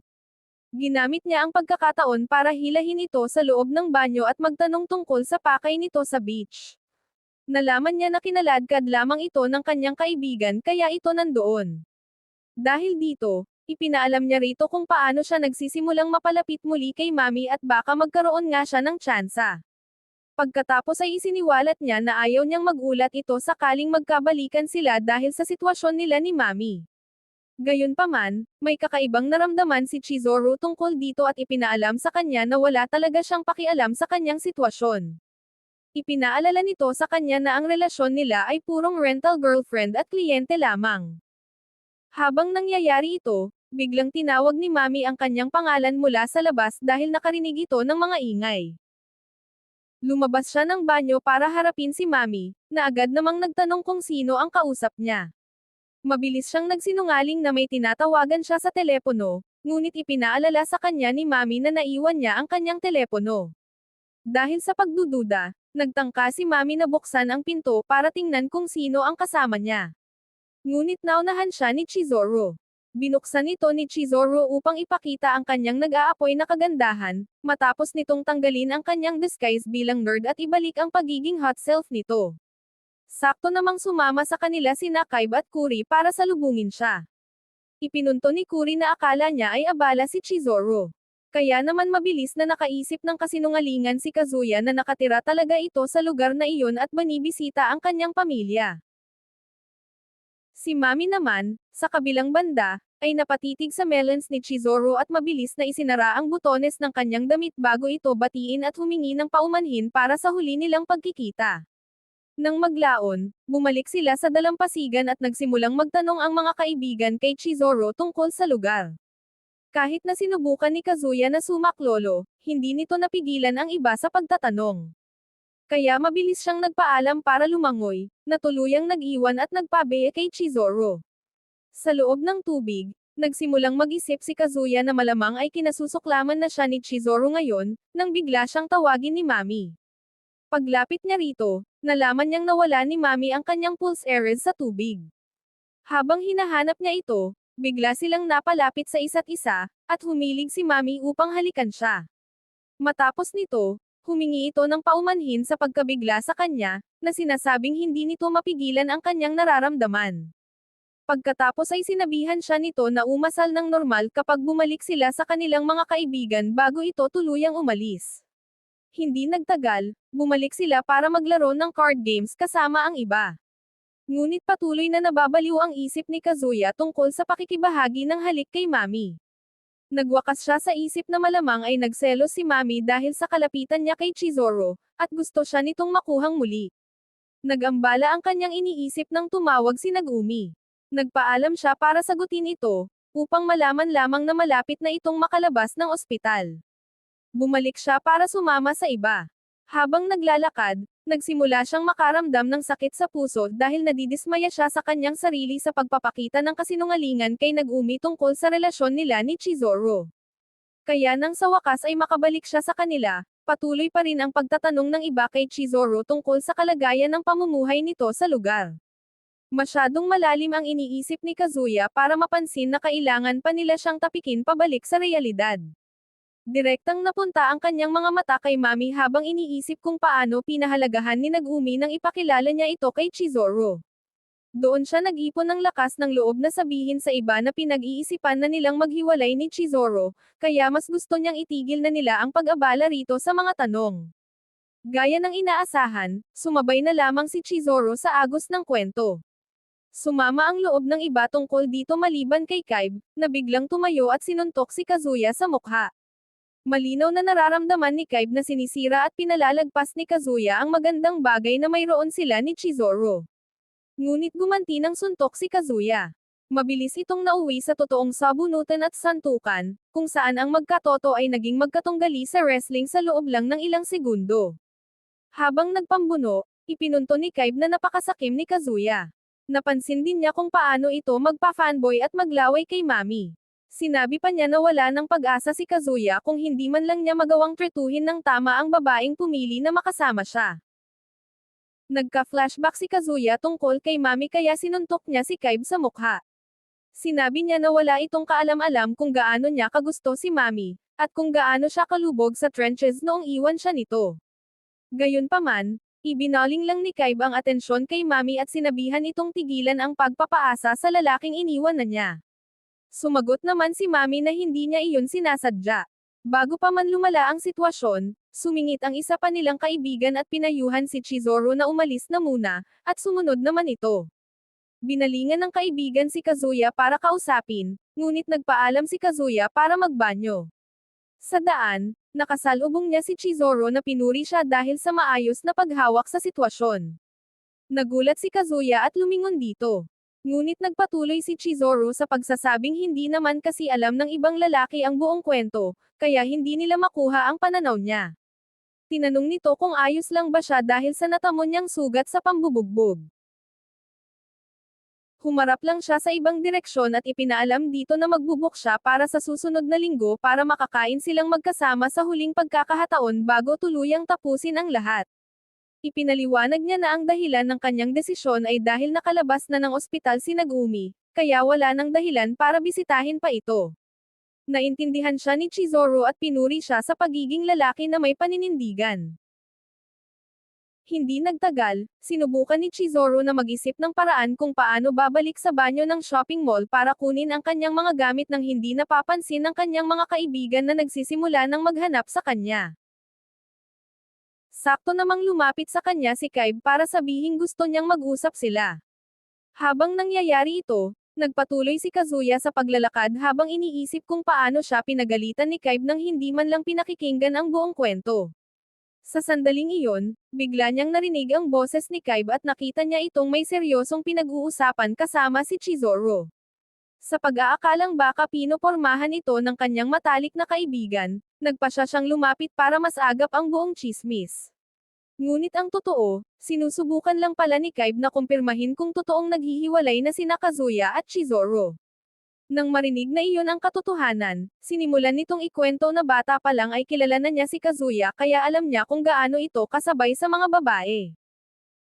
Ginamit niya ang pagkakataon para hilahin ito sa loob ng banyo at magtanong tungkol sa pakay nito sa beach. Nalaman niya na kinaladkad lamang ito ng kanyang kaibigan kaya ito nandoon. Dahil dito, ipinaalam niya rito kung paano siya nagsisimulang mapalapit muli kay Mami at baka magkaroon nga siya ng tsansa. Pagkatapos ay isiniwalat niya na ayaw niyang magulat ito sakaling magkabalikan sila dahil sa sitwasyon nila ni Mami. Gayunpaman, may kakaibang naramdaman si Chizuru tungkol dito at ipinaalam sa kanya na wala talaga siyang pakialam sa kanyang sitwasyon. Ipinaalala nito sa kanya na ang relasyon nila ay purong rental girlfriend at kliyente lamang. Habang nangyayari ito, biglang tinawag ni Mami ang kanyang pangalan mula sa labas dahil nakarinig ito ng mga ingay. Lumabas siya ng banyo para harapin si Mami, na agad namang nagtanong kung sino ang kausap niya. Mabilis siyang nagsinungaling na may tinatawagan siya sa telepono, ngunit ipinaalala sa kanya ni Mami na naiwan niya ang kanyang telepono. Dahil sa pagdududa, nagtangka si Mami na buksan ang pinto para tingnan kung sino ang kasama niya. Ngunit naunahan siya ni Chizuru. Binuksan ito ni Chizuru upang ipakita ang kanyang nag-aapoy na kagandahan, matapos nitong tanggalin ang kanyang disguise bilang nerd at ibalik ang pagiging hot self nito. Sakto namang sumama sa kanila sina Kaiba at Kuri para salubungin siya. Ipinunto ni Kuri na akala niya ay abala si Chizuru. Kaya naman mabilis na nakaisip ng kasinungalingan si Kazuya na nakatira talaga ito sa lugar na iyon at banibisita ang kanyang pamilya. Si Mami naman, sa kabilang banda, ay napatitig sa melons ni Chizuru at mabilis na isinara ang butones ng kanyang damit bago ito batiin at humingi ng paumanhin para sa huli nilang pagkikita. Nang maglaon, bumalik sila sa dalampasigan at nagsimulang magtanong ang mga kaibigan kay Chizuru tungkol sa lugar. Kahit na sinubukan ni Kazuya na sumaklolo, hindi nito napigilan ang iba sa pagtatanong. Kaya mabilis siyang nagpaalam para lumangoy, na tuluyang nag-iwan at nagpabaya kay Chizuru. Sa loob ng tubig, nagsimulang mag-isip si Kazuya na malamang ay kinasusuklaman na siya ni Chizuru ngayon, nang bigla siyang tawagin ni Mami. Paglapit niya rito, nalaman niyang nawala ni Mami ang kanyang pulse ears sa tubig. Habang hinahanap niya ito, bigla silang napalapit sa isa't isa, at humilig si Mami upang halikan siya. Matapos nito, humingi ito ng paumanhin sa pagkabigla sa kanya, na sinasabing hindi nito mapigilan ang kanyang nararamdaman. Pagkatapos ay sinabihan siya nito na umasal ng normal kapag bumalik sila sa kanilang mga kaibigan bago ito tuluyang umalis. Hindi nagtagal, bumalik sila para maglaro ng card games kasama ang iba. Ngunit patuloy na nababaliw ang isip ni Kazuya tungkol sa pakikibahagi ng halik kay Mami. Nagwakas siya sa isip na malamang ay nagselos si Mami dahil sa kalapitan niya kay Chizuru, at gusto siya nitong makuhang muli. Nagambala ang kanyang iniisip nang tumawag si Nagumi. Nagpaalam siya para sagutin ito, upang malaman lamang na malapit na itong makalabas ng ospital. Bumalik siya para sumama sa iba. Habang naglalakad, nagsimula siyang makaramdam ng sakit sa puso dahil nadidismaya siya sa kanyang sarili sa pagpapakita ng kasinungalingan kay Nagumi tungkol sa relasyon nila ni Chizuru. Kaya nang sa wakas ay makabalik siya sa kanila, Patuloy pa rin ang pagtatanong ng iba kay Chizuru tungkol sa kalagayan ng pamumuhay nito sa lugar. Masyadong malalim ang iniisip ni Kazuya para mapansin na kailangan pa nila siyang tapikin pabalik sa realidad. Direktang napunta ang kanyang mga mata kay Mami habang iniisip kung paano pinahalagahan ni Nagumi nang ipakilala niya ito kay Chizuru. Doon siya nag-ipon ng lakas ng loob na sabihin sa iba na pinag-iisipan na nilang maghiwalay ni Chizuru, kaya mas gusto niyang itigil na nila ang pag-abala rito sa mga tanong. Gaya ng inaasahan, sumabay na lamang si Chizuru sa agos ng kwento. Sumama ang loob ng iba tungkol dito maliban kay Kaiba, na biglang tumayo at sinuntok si Kazuya sa mukha. Malinaw na nararamdaman ni Kaiba na sinisira at pinalalagpas ni Kazuya ang magandang bagay na mayroon sila ni Chizuru. Ngunit gumanti ng suntok si Kazuya. Mabilis itong nauwi sa totoong sabunutan at santukan, kung saan ang magkatoto ay naging magkatunggali sa wrestling sa loob lang ng ilang segundo. Habang nagpambuno, ipinunto ni Kaiba na napakasakim ni Kazuya. Napansin din niya kung paano ito magpa-fanboy at maglaway kay Mami. Sinabi pa niya na wala ng pag-asa si Kazuya kung hindi man lang niya magawang tretuhin ng tama ang babaeng pumili na makasama siya. Nagka-flashback si Kazuya tungkol kay Mami kaya sinuntok niya si Kaiba sa mukha. Sinabi niya na wala itong kaalam-alam kung gaano niya kagusto si Mami, at kung gaano siya kalubog sa trenches noong iwan siya nito. Gayunpaman, ibinaling lang ni Kaiba ang atensyon kay Mami at sinabihan itong tigilan ang pagpapaasa sa lalaking iniwan na niya. Sumagot naman si Mami na hindi niya iyon sinasadya. Bago pa man lumala ang sitwasyon, sumingit ang isa pa nilang kaibigan at pinayuhan si Chizuru na umalis na muna, at sumunod naman ito. Binalingan ng kaibigan si Kazuya para kausapin, ngunit nagpaalam si Kazuya para magbanyo. Sa daan, nakasalubong niya si Chizuru na pinuri siya dahil sa maayos na paghawak sa sitwasyon. Nagulat si Kazuya at lumingon dito. Ngunit nagpatuloy si Chizuru sa pagsasabing hindi naman kasi alam ng ibang lalaki ang buong kwento, kaya hindi nila makuha ang pananaw niya. Tinanong nito kung ayos lang ba siya dahil sa natamo niyang sugat sa pambubugbog. Humarap lang siya sa ibang direksyon at ipinaalam dito na magbubuk siya para sa susunod na linggo para makakain silang magkasama sa huling pagkakahataon bago tuluyang tapusin ang lahat. Ipinaliwanag niya na ang dahilan ng kanyang desisyon ay dahil nakalabas na ng ospital si Nagumi, kaya wala nang dahilan para bisitahin pa ito. Naintindihan siya ni Chizuru at pinuri siya sa pagiging lalaki na may paninindigan. Hindi nagtagal, sinubukan ni Chizuru na mag-isip ng paraan kung paano babalik sa banyo ng shopping mall para kunin ang kanyang mga gamit nang hindi napapansin ng kanyang mga kaibigan na nagsisimula ng maghanap sa kanya. Sakto namang lumapit sa kanya si Kaiba para sabihing gusto niyang mag-usap sila. Habang nangyayari ito, nagpatuloy si Kazuya sa paglalakad habang iniisip kung paano siya pinagalitan ni Kaiba nang hindi man lang pinakikinggan ang buong kwento. Sa sandaling iyon, bigla niyang narinig ang boses ni Kaiba at nakita niya itong may seryosong pinag-uusapan kasama si Chizuru. Sa pag-aakalang baka pinopormahan ito ng kanyang matalik na kaibigan, nagpasya siyang lumapit para mas agap ang buong tsismis. Ngunit ang totoo, sinusubukan lang pala ni Kaiba na kumpirmahin kung totoong naghihiwalay na sina Kazuya at Chizuru. Nang marinig na iyon ang katotohanan, sinimulan nitong ikwento na bata pa lang ay kilala na niya si Kazuya kaya alam niya kung gaano ito kasabay sa mga babae.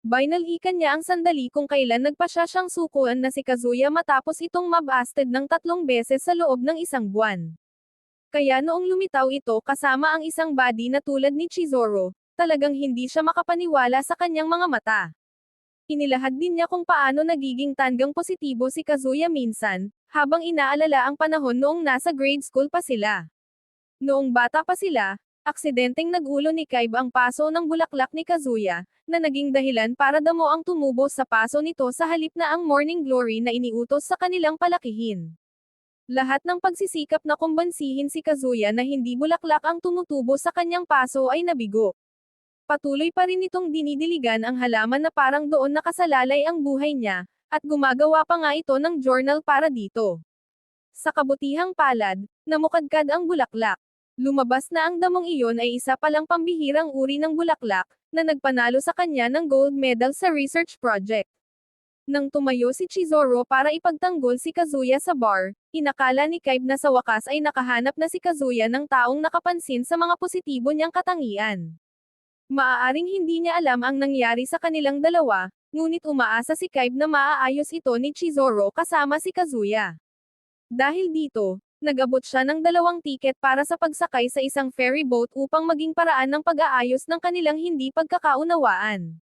Binalikan niya ang sandali kung kailan nagpasya siyang sukuan na si Kazuya matapos itong mabasted ng 3 beses sa loob ng 1 buwan. Kaya noong lumitaw ito kasama ang isang body na tulad ni Chizuru, talagang hindi siya makapaniwala sa kanyang mga mata. Inilahad din niya kung paano nagiging tandang positibo si Kazuya minsan, habang inaalala ang panahon noong nasa grade school pa sila. Noong bata pa sila, aksidenteng nagulo ni Kaiba ang paso ng bulaklak ni Kazuya, na naging dahilan para damo ang tumubo sa paso nito sa halip na ang morning glory na iniutos sa kanilang palakihin. Lahat ng pagsisikap na kumbansihin si Kazuya na hindi bulaklak ang tumutubo sa kanyang paso ay nabigo. Patuloy pa rin itong dinidiligan ang halaman na parang doon nakasalalay ang buhay niya, at gumagawa pa nga ito ng journal para dito. Sa kabutihang palad, namukadkad ang bulaklak. Lumabas na ang damong iyon ay isa palang pambihirang uri ng bulaklak, na nagpanalo sa kanya ng gold medal sa research project. Nang tumayo si Chizoro para ipagtanggol si Kazuya sa bar, inakala ni Kaiba na sa wakas ay nakahanap na si Kazuya ng taong nakapansin sa mga positibo niyang katangian. Maaaring hindi niya alam ang nangyari sa kanilang dalawa, ngunit umaasa si Kaiba na maaayos ito ni Chizoro kasama si Kazuya. Dahil dito, nag-abot siya ng 2 tiket para sa pagsakay sa isang ferry boat upang maging paraan ng pag-aayos ng kanilang hindi pagkakaunawaan.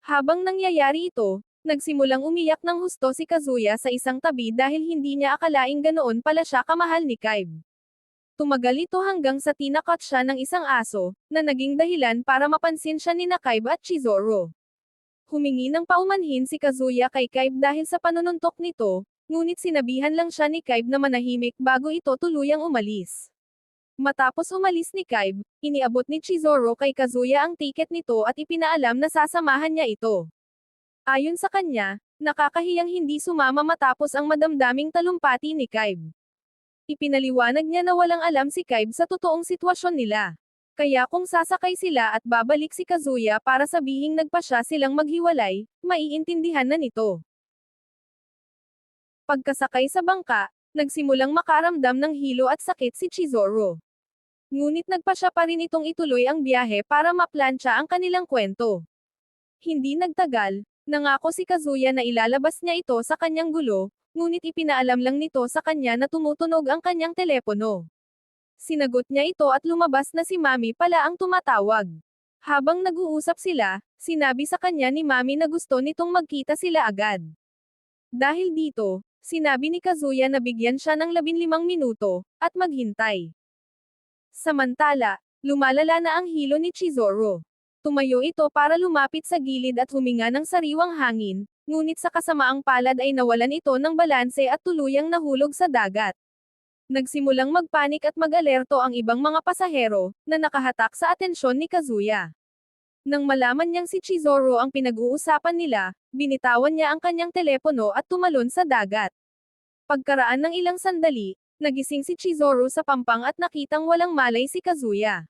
Habang nangyayari ito, nagsimulang umiyak ng husto si Kazuya sa isang tabi dahil hindi niya akalaing ganoon pala siya kamahal ni Kaiba. Tumagal ito hanggang sa tinakot siya ng isang aso, na naging dahilan para mapansin siya ni Kaiba at Chizoro. Humingi ng paumanhin si Kazuya kay Kaiba dahil sa panununtok nito, ngunit sinabihan lang siya ni Kaiba na manahimik bago ito tuluyang umalis. Matapos umalis ni Kaiba, iniabot ni Chizoro kay Kazuya ang tiket nito at ipinaalam na sasamahan niya ito. Ayon sa kanya, nakakahiyang hindi sumama matapos ang madamdaming talumpati ni Kaiba. Ipinaliwanag niya na walang alam si Kaiba sa totoong sitwasyon nila. Kaya kung sasakay sila at babalik si Kazuya para sabihing nagpasya silang maghiwalay, maiintindihan na nito. Pagkasakay sa bangka, nagsimulang makaramdam ng hilo at sakit si Chizoro. Ngunit nagpasya pa rin itong ituloy ang biyahe para maplantsa ang kanilang kwento. Hindi nagtagal, nangako si Kazuya na ilalabas niya ito sa kanyang gulo, ngunit ipinaalam lang nito sa kanya na tumutunog ang kanyang telepono. Sinagot niya ito at lumabas na si Mami pala ang tumatawag. Habang nag-uusap sila, sinabi sa kanya ni Mami na gusto nitong magkita sila agad. Dahil dito, sinabi ni Kazuya na bigyan siya ng 15 minuto, at maghintay. Samantala, lumalala na ang hilo ni Chizoro. Tumayo ito para lumapit sa gilid at huminga ng sariwang hangin, ngunit sa kasamaang palad ay nawalan ito ng balanse at tuluyang nahulog sa dagat. Nagsimulang magpanik at mag-alerto ang ibang mga pasahero, na nakahatak sa atensyon ni Kazuya. Nang malaman niyang si Chizoro ang pinag-uusapan nila, binitawan niya ang kanyang telepono at tumalon sa dagat. Pagkaraan ng ilang sandali, nagising si Chizoro sa pampang at nakitang walang malay si Kazuya.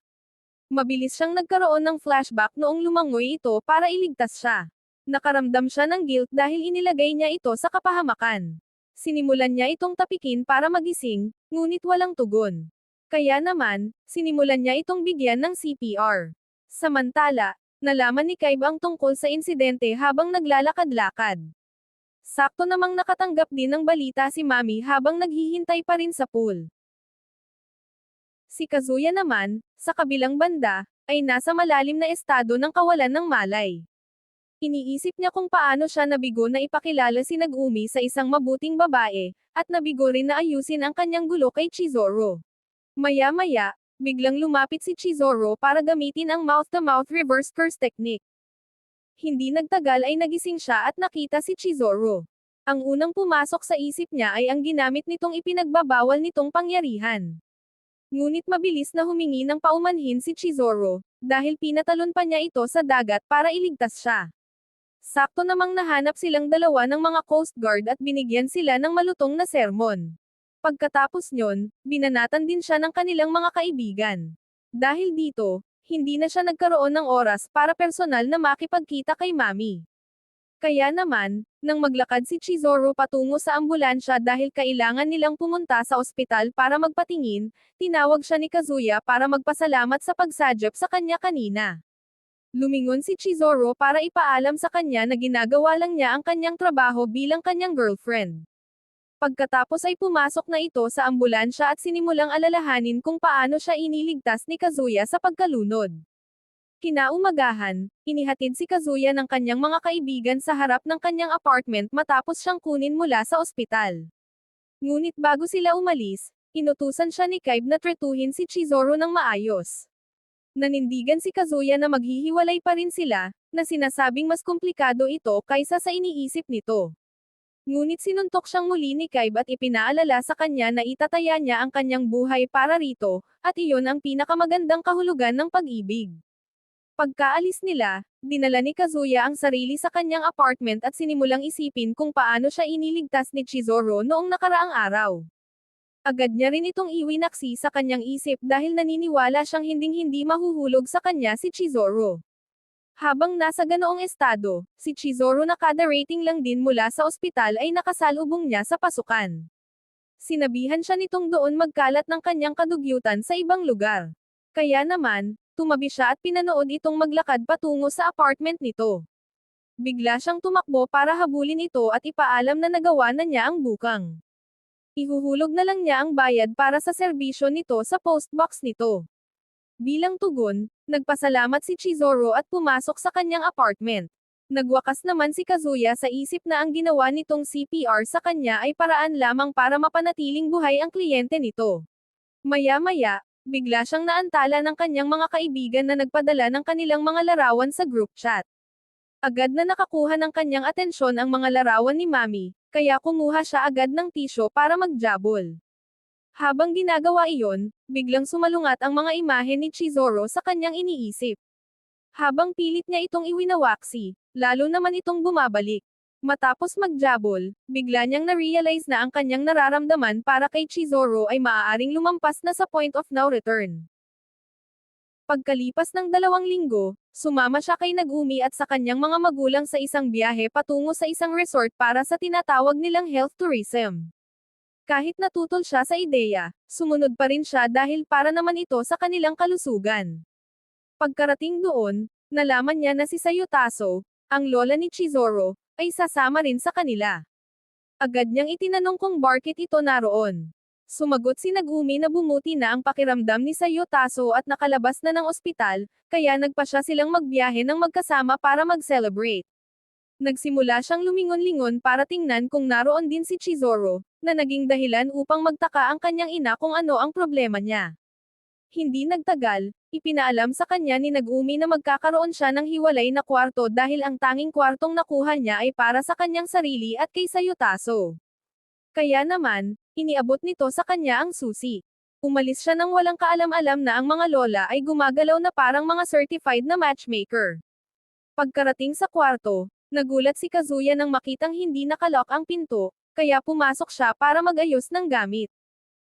Mabilis siyang nagkaroon ng flashback noong lumangoy ito para iligtas siya. Nakaramdam siya ng guilt dahil inilagay niya ito sa kapahamakan. Sinimulan niya itong tapikin para magising, ngunit walang tugon. Kaya naman, sinimulan niya itong bigyan ng CPR. Samantala, nalaman ni Kaiba ang tungkol sa insidente habang naglalakad-lakad. Sakto namang nakatanggap din ng balita si Mami habang naghihintay pa rin sa pool. Si Kazuya naman, sa kabilang banda, ay nasa malalim na estado ng kawalan ng malay. Iniisip niya kung paano siya nabigo na ipakilala si Nagumi sa isang mabuting babae, at nabigo rin na ayusin ang kanyang gulo kay Chizoro. Maya-maya, biglang lumapit si Chizoro para gamitin ang mouth-to-mouth reverse curse technique. Hindi nagtagal ay nagising siya at nakita si Chizoro. Ang unang pumasok sa isip niya ay ang ginamit nitong ipinagbabawal nitong pangyarihan. Ngunit mabilis na humingi ng paumanhin si Chizoro, dahil pinatalon pa niya ito sa dagat para iligtas siya. Sakto namang nahanap silang dalawa ng mga Coast Guard at binigyan sila ng malutong na sermon. Pagkatapos nyon, binanatan din siya ng kanilang mga kaibigan. Dahil dito, hindi na siya nagkaroon ng oras para personal na makipagkita kay Mami. Kaya naman, nang maglakad si Chizoro patungo sa ambulansya dahil kailangan nilang pumunta sa ospital para magpatingin, tinawag siya ni Kazuya para magpasalamat sa pagsadyap sa kanya kanina. Lumingon si Chizoro para ipaalam sa kanya na ginagawa lang niya ang kanyang trabaho bilang kanyang girlfriend. Pagkatapos ay pumasok na ito sa ambulansya at sinimulang alalahanin kung paano siya iniligtas ni Kazuya sa pagkalunod. Kinaumagahan, inihatid si Kazuya ng kanyang mga kaibigan sa harap ng kanyang apartment matapos siyang kunin mula sa ospital. Ngunit bago sila umalis, inutusan siya ni Kaiba na tretuhin si Chizoro ng maayos. Nanindigan si Kazuya na maghihiwalay pa rin sila, na sinasabing mas komplikado ito kaysa sa iniisip nito. Ngunit sinuntok siyang muli ni Kaiba at ipinaalala sa kanya na itataya niya ang kanyang buhay para rito, at iyon ang pinakamagandang kahulugan ng pag-ibig. Pagkaalis nila, dinala ni Kazuya ang sarili sa kanyang apartment at sinimulang isipin kung paano siya iniligtas ni Chizoro noong nakaraang araw. Agad niya rin itong iwinaksi sa kanyang isip dahil naniniwala siyang hinding-hindi mahuhulog sa kanya si Chizoro. Habang nasa ganoong estado, si Chizuru na kada rating lang din mula sa ospital ay nakasalubong niya sa pasukan. Sinabihan siya nitong doon magkalat ng kanyang kadugyutan sa ibang lugar. Kaya naman, tumabi siya at pinanood itong maglakad patungo sa apartment nito. Bigla siyang tumakbo para habulin ito at ipaalam na nagawa na niya ang bukang. Ihuhulog na lang niya ang bayad para sa serbisyo nito sa postbox nito. Bilang tugon, nagpasalamat si Chizuru at pumasok sa kanyang apartment. Nagwakas naman si Kazuya sa isip na ang ginawa nitong CPR sa kanya ay paraan lamang para mapanatiling buhay ang kliyente nito. Maya-maya, bigla siyang naantala ng kanyang mga kaibigan na nagpadala ng kanilang mga larawan sa group chat. Agad na nakakuha ng kanyang atensyon ang mga larawan ni Mami, kaya kumuha siya agad ng tisyo para magjabol. Habang ginagawa iyon, biglang sumalungat ang mga imahe ni Chizuru sa kanyang iniisip. Habang pilit niya itong iwinawaksi, lalo naman itong bumabalik. Matapos magjabol, bigla niyang na-realize na ang kanyang nararamdaman para kay Chizuru ay maaaring lumampas na sa point of no return. Pagkalipas ng 2 linggo, sumama siya kay Nagumi at sa kanyang mga magulang sa isang biyahe patungo sa isang resort para sa tinatawag nilang health tourism. Kahit natutol siya sa ideya, sumunod pa rin siya dahil para naman ito sa kanilang kalusugan. Pagkarating doon, nalaman niya na si Sayutaso, ang lola ni Chizuru, ay sasama rin sa kanila. Agad niyang itinanong kung bakit ito naroon. Sumagot si Nagumi na bumuti na ang pakiramdam ni Sayutaso at nakalabas na ng ospital, kaya nagpa siya silang magbiyahe ng magkasama para mag-celebrate. Nagsimula siyang lumingon-lingon para tingnan kung naroon din si Chizuru, na naging dahilan upang magtaka ang kanyang ina kung ano ang problema niya. Hindi nagtagal, ipinaalam sa kanya ni Nagumi na magkakaroon siya ng hiwalay na kwarto dahil ang tanging kwartong nakuha niya ay para sa kanyang sarili at kay Sayutaso. Kaya naman, iniabot nito sa kanya ang susi. Umalis siya nang walang kaalam-alam na ang mga lola ay gumagalaw na parang mga certified na matchmaker. Pagkarating sa kwarto, nagulat si Kazuya nang makitang hindi nakalock ang pinto, kaya pumasok siya para mag-ayos ng gamit.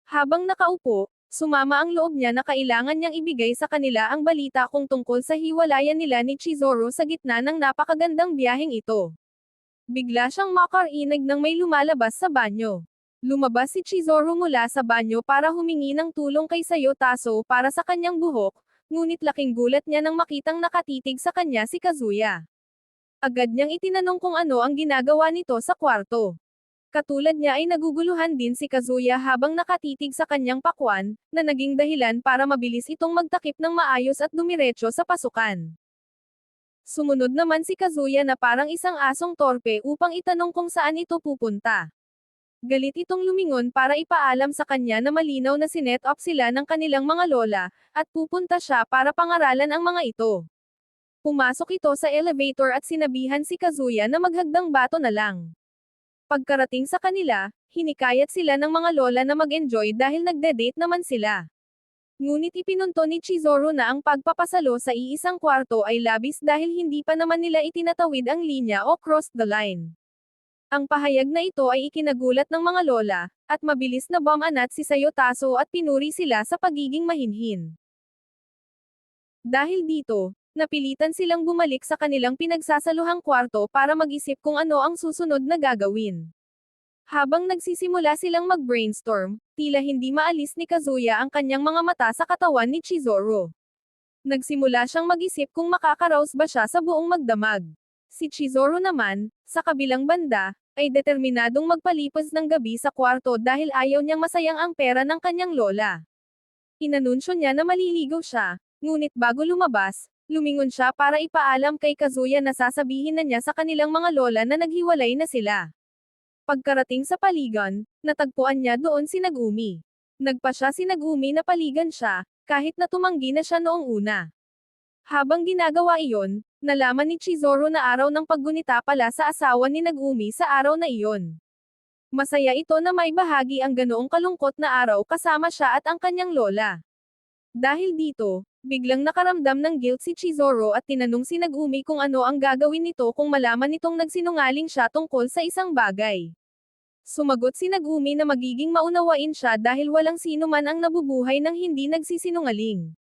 Habang nakaupo, sumama ang loob niya na kailangan niyang ibigay sa kanila ang balita kung tungkol sa hiwalayan nila ni Chizuru sa gitna ng napakagandang biyaheng ito. Bigla siyang makarinig ng may lumalabas sa banyo. Lumabas si Chizuru mula sa banyo para humingi ng tulong kay Sayutaso para sa kanyang buhok, ngunit laking gulat niya nang makitang nakatitig sa kanya si Kazuya. Agad niyang itinanong kung ano ang ginagawa nito sa kwarto. Katulad niya ay naguguluhan din si Kazuya habang nakatitig sa kanyang pakwan, na naging dahilan para mabilis itong magtakip ng maayos at dumiretso sa pasukan. Sumunod naman si Kazuya na parang isang asong torpe upang itanong kung saan ito pupunta. Galit itong lumingon para ipaalam sa kanya na malinaw na sinet up sila ng kanilang mga lola, at pupunta siya para pangaralan ang mga ito. Pumasok ito sa elevator at sinabihan si Kazuya na maghagdang bato na lang. Pagkarating sa kanila, hinikayat sila ng mga lola na mag-enjoy dahil nagde-date naman sila. Ngunit ipinunto ni Chizuru na ang pagpapasalo sa iisang kwarto ay labis dahil hindi pa naman nila itinatawid ang linya o crossed the line. Ang pahayag na ito ay ikinagulat ng mga lola, at mabilis na bumanat si Sayutaso at pinuri sila sa pagiging mahinhin. Dahil dito, napilitan silang bumalik sa kanilang pinagsasaluhang kwarto para mag-isip kung ano ang susunod na gagawin. Habang nagsisimula silang mag-brainstorm, tila hindi maalis ni Kazuya ang kanyang mga mata sa katawan ni Chizuru. Nagsimula siyang mag-isip kung makakaraos ba siya sa buong magdamag. Si Chizuru naman, sa kabilang banda, ay determinadong magpalipas ng gabi sa kwarto dahil ayaw niyang masayang ang pera ng kanyang lola. Inanunsyo niya na maliligaw siya, ngunit bago lumabas, lumingon siya para ipaalam kay Kazuya na sasabihin na niya sa kanilang mga lola na naghiwalay na sila. Pagkarating sa paligan, natagpuan niya doon si Nagumi. Nagpa siya si Nagumi na paligan siya, kahit na tumanggi na siya noong una. Habang ginagawa iyon, nalaman ni Chizuru na araw ng paggunita pala sa asawa ni Nagumi sa araw na iyon. Masaya ito na may bahagi ang ganoong kalungkot na araw kasama siya at ang kanyang lola. Dahil dito, biglang nakaramdam ng guilt si Chizuru at tinanong si Nagumi kung ano ang gagawin nito kung malaman nitong nagsinungaling siya tungkol sa isang bagay. Sumagot si Nagumi na magiging maunawain siya dahil walang sino man ang nabubuhay nang hindi nagsisinungaling.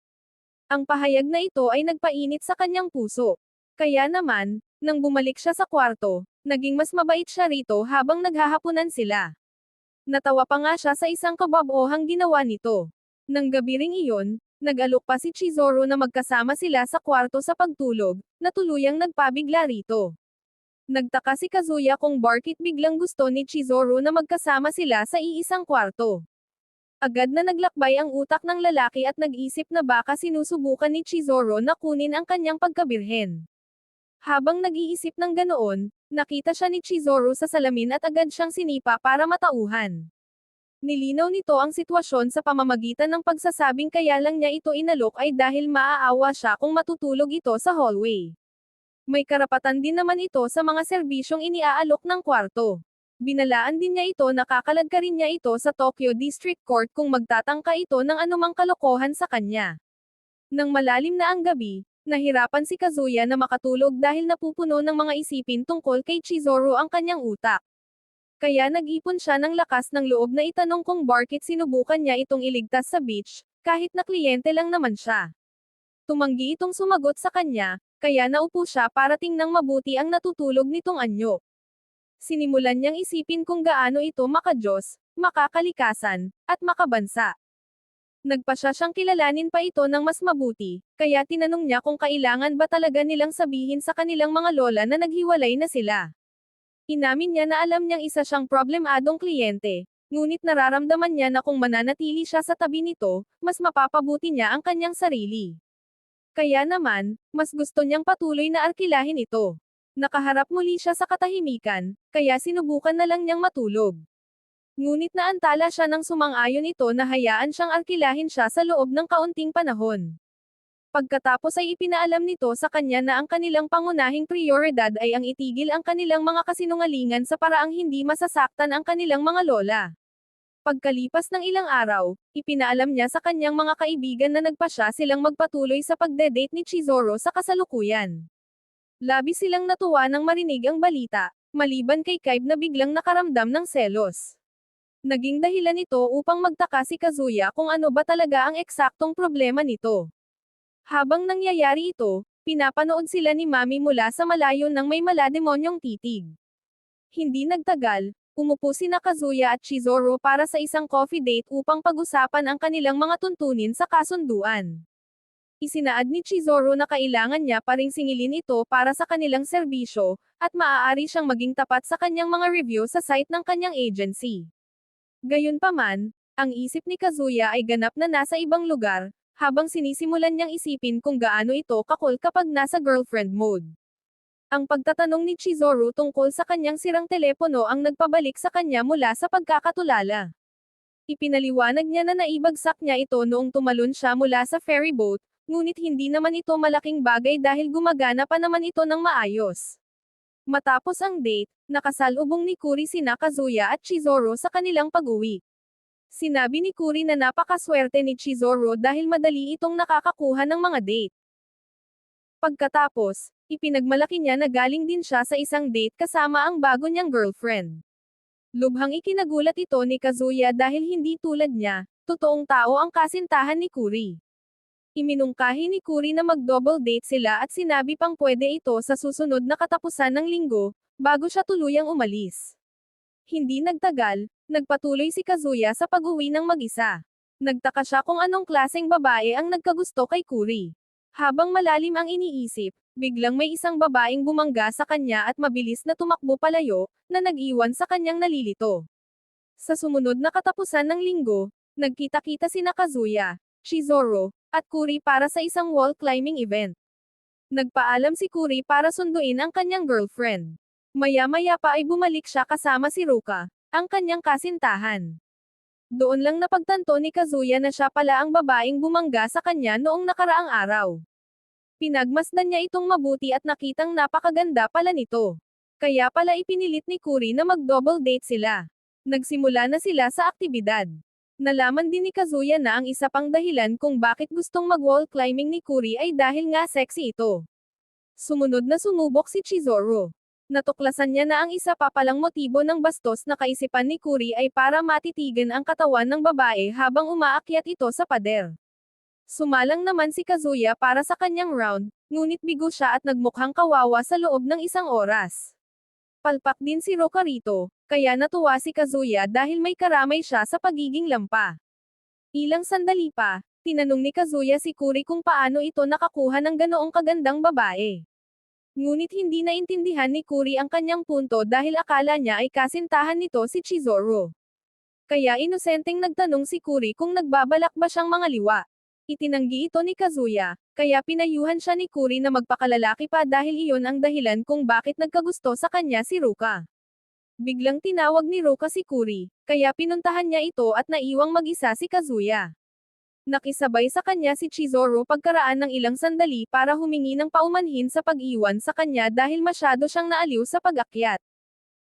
Ang pahayag na ito ay nagpainit sa kanyang puso. Kaya naman, nang bumalik siya sa kwarto, naging mas mabait siya rito habang naghahapunan sila. Natawa pa nga siya sa isang kababohang ginawa nito. Nang gabi ring iyon, nag-alok pa si Chizuru na magkasama sila sa kwarto sa pagtulog, na tuluyang nagpabigla rito. Nagtaka si Kazuya kung bakit biglang gusto ni Chizuru na magkasama sila sa iisang kwarto. Agad na naglakbay ang utak ng lalaki at nag-isip na baka sinusubukan ni Chizuru na kunin ang kanyang pagkabirhen. Habang nag-iisip ng ganoon, nakita siya ni Chizuru sa salamin at agad siyang sinipa para matauhan. Nilinaw nito ang sitwasyon sa pamamagitan ng pagsasabing kaya lang niya ito inalok ay dahil maaawa siya kung matutulog ito sa hallway. May karapatan din naman ito sa mga serbisyong iniaalok ng kwarto. Binalaan din niya ito na kakaladkarin niya ito sa Tokyo District Court kung magtatangka ito ng anumang kalokohan sa kanya. Nang malalim na ang gabi, nahirapan si Kazuya na makatulog dahil napupuno ng mga isipin tungkol kay Chizuru ang kanyang utak. Kaya nag-ipon siya ng lakas ng loob na itanong kung bakit sinubukan niya itong iligtas sa beach, kahit na kliyente lang naman siya. Tumanggi itong sumagot sa kanya, kaya naupo siya para tingnang mabuti ang natutulog nitong anyo. Sinimulan niyang isipin kung gaano ito makadiyos, makakalikasan, at makabansa. Nagpa siya siyang kilalanin pa ito ng mas mabuti, kaya tinanong niya kung kailangan ba talaga nilang sabihin sa kanilang mga lola na naghiwalay na sila. Inamin niya na alam niyang isa siyang problemadong kliyente, ngunit nararamdaman niya na kung mananatili siya sa tabi nito, mas mapapabuti niya ang kanyang sarili. Kaya naman, mas gusto niyang patuloy na arkilahin ito. Nakaharap muli siya sa katahimikan, kaya sinubukan na lang niyang matulog. Ngunit naantala siya ng sumang-ayon ito na hayaan siyang arkilahin siya sa loob ng kaunting panahon. Pagkatapos ay ipinaalam nito sa kanya na ang kanilang pangunahing prioridad ay ang itigil ang kanilang mga kasinungalingan sa paraang hindi masasaktan ang kanilang mga lola. Pagkalipas ng ilang araw, ipinaalam niya sa kanyang mga kaibigan na nagpasya silang magpatuloy sa pagde-date ni Chizuru sa kasalukuyan. Labis silang natuwa nang marinig ang balita, maliban kay Kybe na biglang nakaramdam ng selos. Naging dahilan ito upang magtaka si Kazuya kung ano ba talaga ang eksaktong problema nito. Habang nangyayari ito, pinapanood sila ni Mami mula sa malayo ng may malademonyong titig. Hindi nagtagal, umupo sina Kazuya at Chizuru para sa isang coffee date upang pag-usapan ang kanilang mga tuntunin sa kasunduan. Isinaad ni Chizuru na kailangan niya pa ring singilin ito para sa kanilang serbisyo, at maaari siyang maging tapat sa kanyang mga review sa site ng kanyang agency. Gayunpaman, ang isip ni Kazuya ay ganap na nasa ibang lugar, habang sinisimulan niyang isipin kung gaano ito kakul kapag nasa girlfriend mode. Ang pagtatanong ni Chizuru tungkol sa kanyang sirang telepono ang nagpabalik sa kanya mula sa pagkakatulala. Ipinaliwanag niya na naibagsak niya ito noong tumalon siya mula sa ferry boat, ngunit hindi naman ito malaking bagay dahil gumagana pa naman ito ng maayos. Matapos ang date, nakasalubong ni Kuri sina Kazuya at Chizuru sa kanilang pag-uwi. Sinabi ni Kuri na napakaswerte ni Chizuru dahil madali itong nakakakuha ng mga date. Pagkatapos, ipinagmalaki niya na galing din siya sa isang date kasama ang bago niyang girlfriend. Lubhang ikinagulat ito ni Kazuya dahil hindi tulad niya, totoong tao ang kasintahan ni Kuri. Iminungkahi ni Kuri na mag-double date sila at sinabi pang pwede ito sa susunod na katapusan ng linggo, bago siya tuluyang umalis. Hindi nagtagal, nagpatuloy si Kazuya sa pag-uwi ng mag-isa. Nagtaka siya kung anong klaseng babae ang nagkagusto kay Kuri. Habang malalim ang iniisip, biglang may isang babaeng bumangga sa kanya at mabilis na tumakbo palayo, na nag-iwan sa kanyang nalilito. Sa sumunod na katapusan ng linggo, nagkita-kita sina Kazuya, Chizuru, at Kuri para sa isang wall climbing event. Nagpaalam si Kuri para sunduin ang kanyang girlfriend. Maya-maya pa ay bumalik siya kasama si Ruka, ang kanyang kasintahan. Doon lang napagtanto ni Kazuya na siya pala ang babaeng bumangga sa kanya noong nakaraang araw. Pinagmasdan niya itong mabuti at nakitang napakaganda pala nito. Kaya pala ipinilit ni Kuri na mag-double date sila. Nagsimula na sila sa aktibidad. Nalaman din ni Kazuya na ang isa pang dahilan kung bakit gustong mag-wall climbing ni Kuri ay dahil nga sexy ito. Sumunod na sumubok si Chizuru. Natuklasan niya na ang isa pa palang motibo ng bastos na kaisipan ni Kuri ay para matitigan ang katawan ng babae habang umaakyat ito sa pader. Sumalang naman si Kazuya para sa kanyang round, ngunit bigo siya at nagmukhang kawawa sa loob ng isang oras. Palpak din si Roka rito, kaya natuwa si Kazuya dahil may karamay siya sa pagiging lampa. Ilang sandali pa, tinanong ni Kazuya si Kuri kung paano ito nakakuha ng ganoong kagandang babae. Ngunit hindi naintindihan ni Kuri ang kanyang punto dahil akala niya ay kasintahan nito si Chizuru. Kaya inosenteng nagtanong si Kuri kung nagbabalak ba siyang mangaliwa. Itinanggi ito ni Kazuya, kaya pinayuhan siya ni Kuri na magpakalalaki pa dahil iyon ang dahilan kung bakit nagkagusto sa kanya si Ruka. Biglang tinawag ni Ruka si Kuri, kaya pinuntahan niya ito at naiwang mag-isa si Kazuya. Nakisabay sa kanya si Chizuru pagkaraan ng ilang sandali para humingi ng paumanhin sa pag-iwan sa kanya dahil masyado siyang naaliw sa pag-akyat.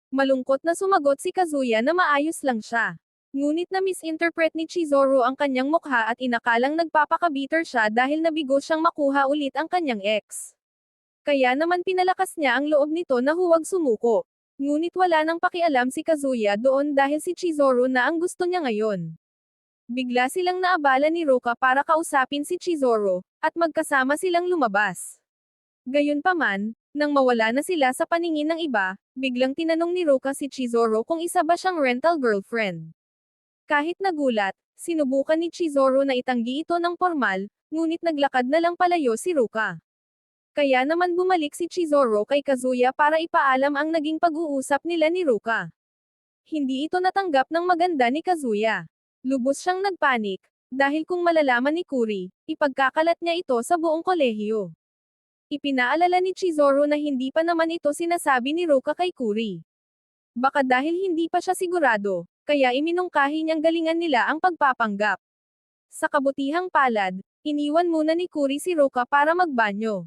Malungkot na sumagot si Kazuya na maayos lang siya. Ngunit na-misinterpret ni Chizuru ang kanyang mukha at inakalang nagpapaka-bitter siya dahil nabigo siyang makuha ulit ang kanyang ex. Kaya naman pinalakas niya ang loob nito na huwag sumuko. Ngunit wala nang pakialam si Kazuya doon dahil si Chizuru na ang gusto niya ngayon. Bigla silang naabala ni Ruka para kausapin si Chizuru, at magkasama silang lumabas. Gayunpaman, nang mawala na sila sa paningin ng iba, biglang tinanong ni Ruka si Chizuru kung isa ba siyang rental girlfriend. Kahit nagulat, sinubukan ni Chizuru na itanggi ito ng formal, ngunit naglakad na lang palayo si Ruka. Kaya naman bumalik si Chizuru kay Kazuya para ipaalam ang naging pag-uusap nila ni Ruka. Hindi ito natanggap ng maganda ni Kazuya. Lubos siyang nagpanik, dahil kung malalaman ni Kuri, ipagkakalat niya ito sa buong kolehiyo. Ipinaalala ni Chizuru na hindi pa naman ito sinasabi ni Ruka kay Kuri. Baka dahil hindi pa siya sigurado, kaya iminungkahi niyang galingan nila ang pagpapanggap. Sa kabutihang palad, iniwan muna ni Kuri si Ruka para magbanyo.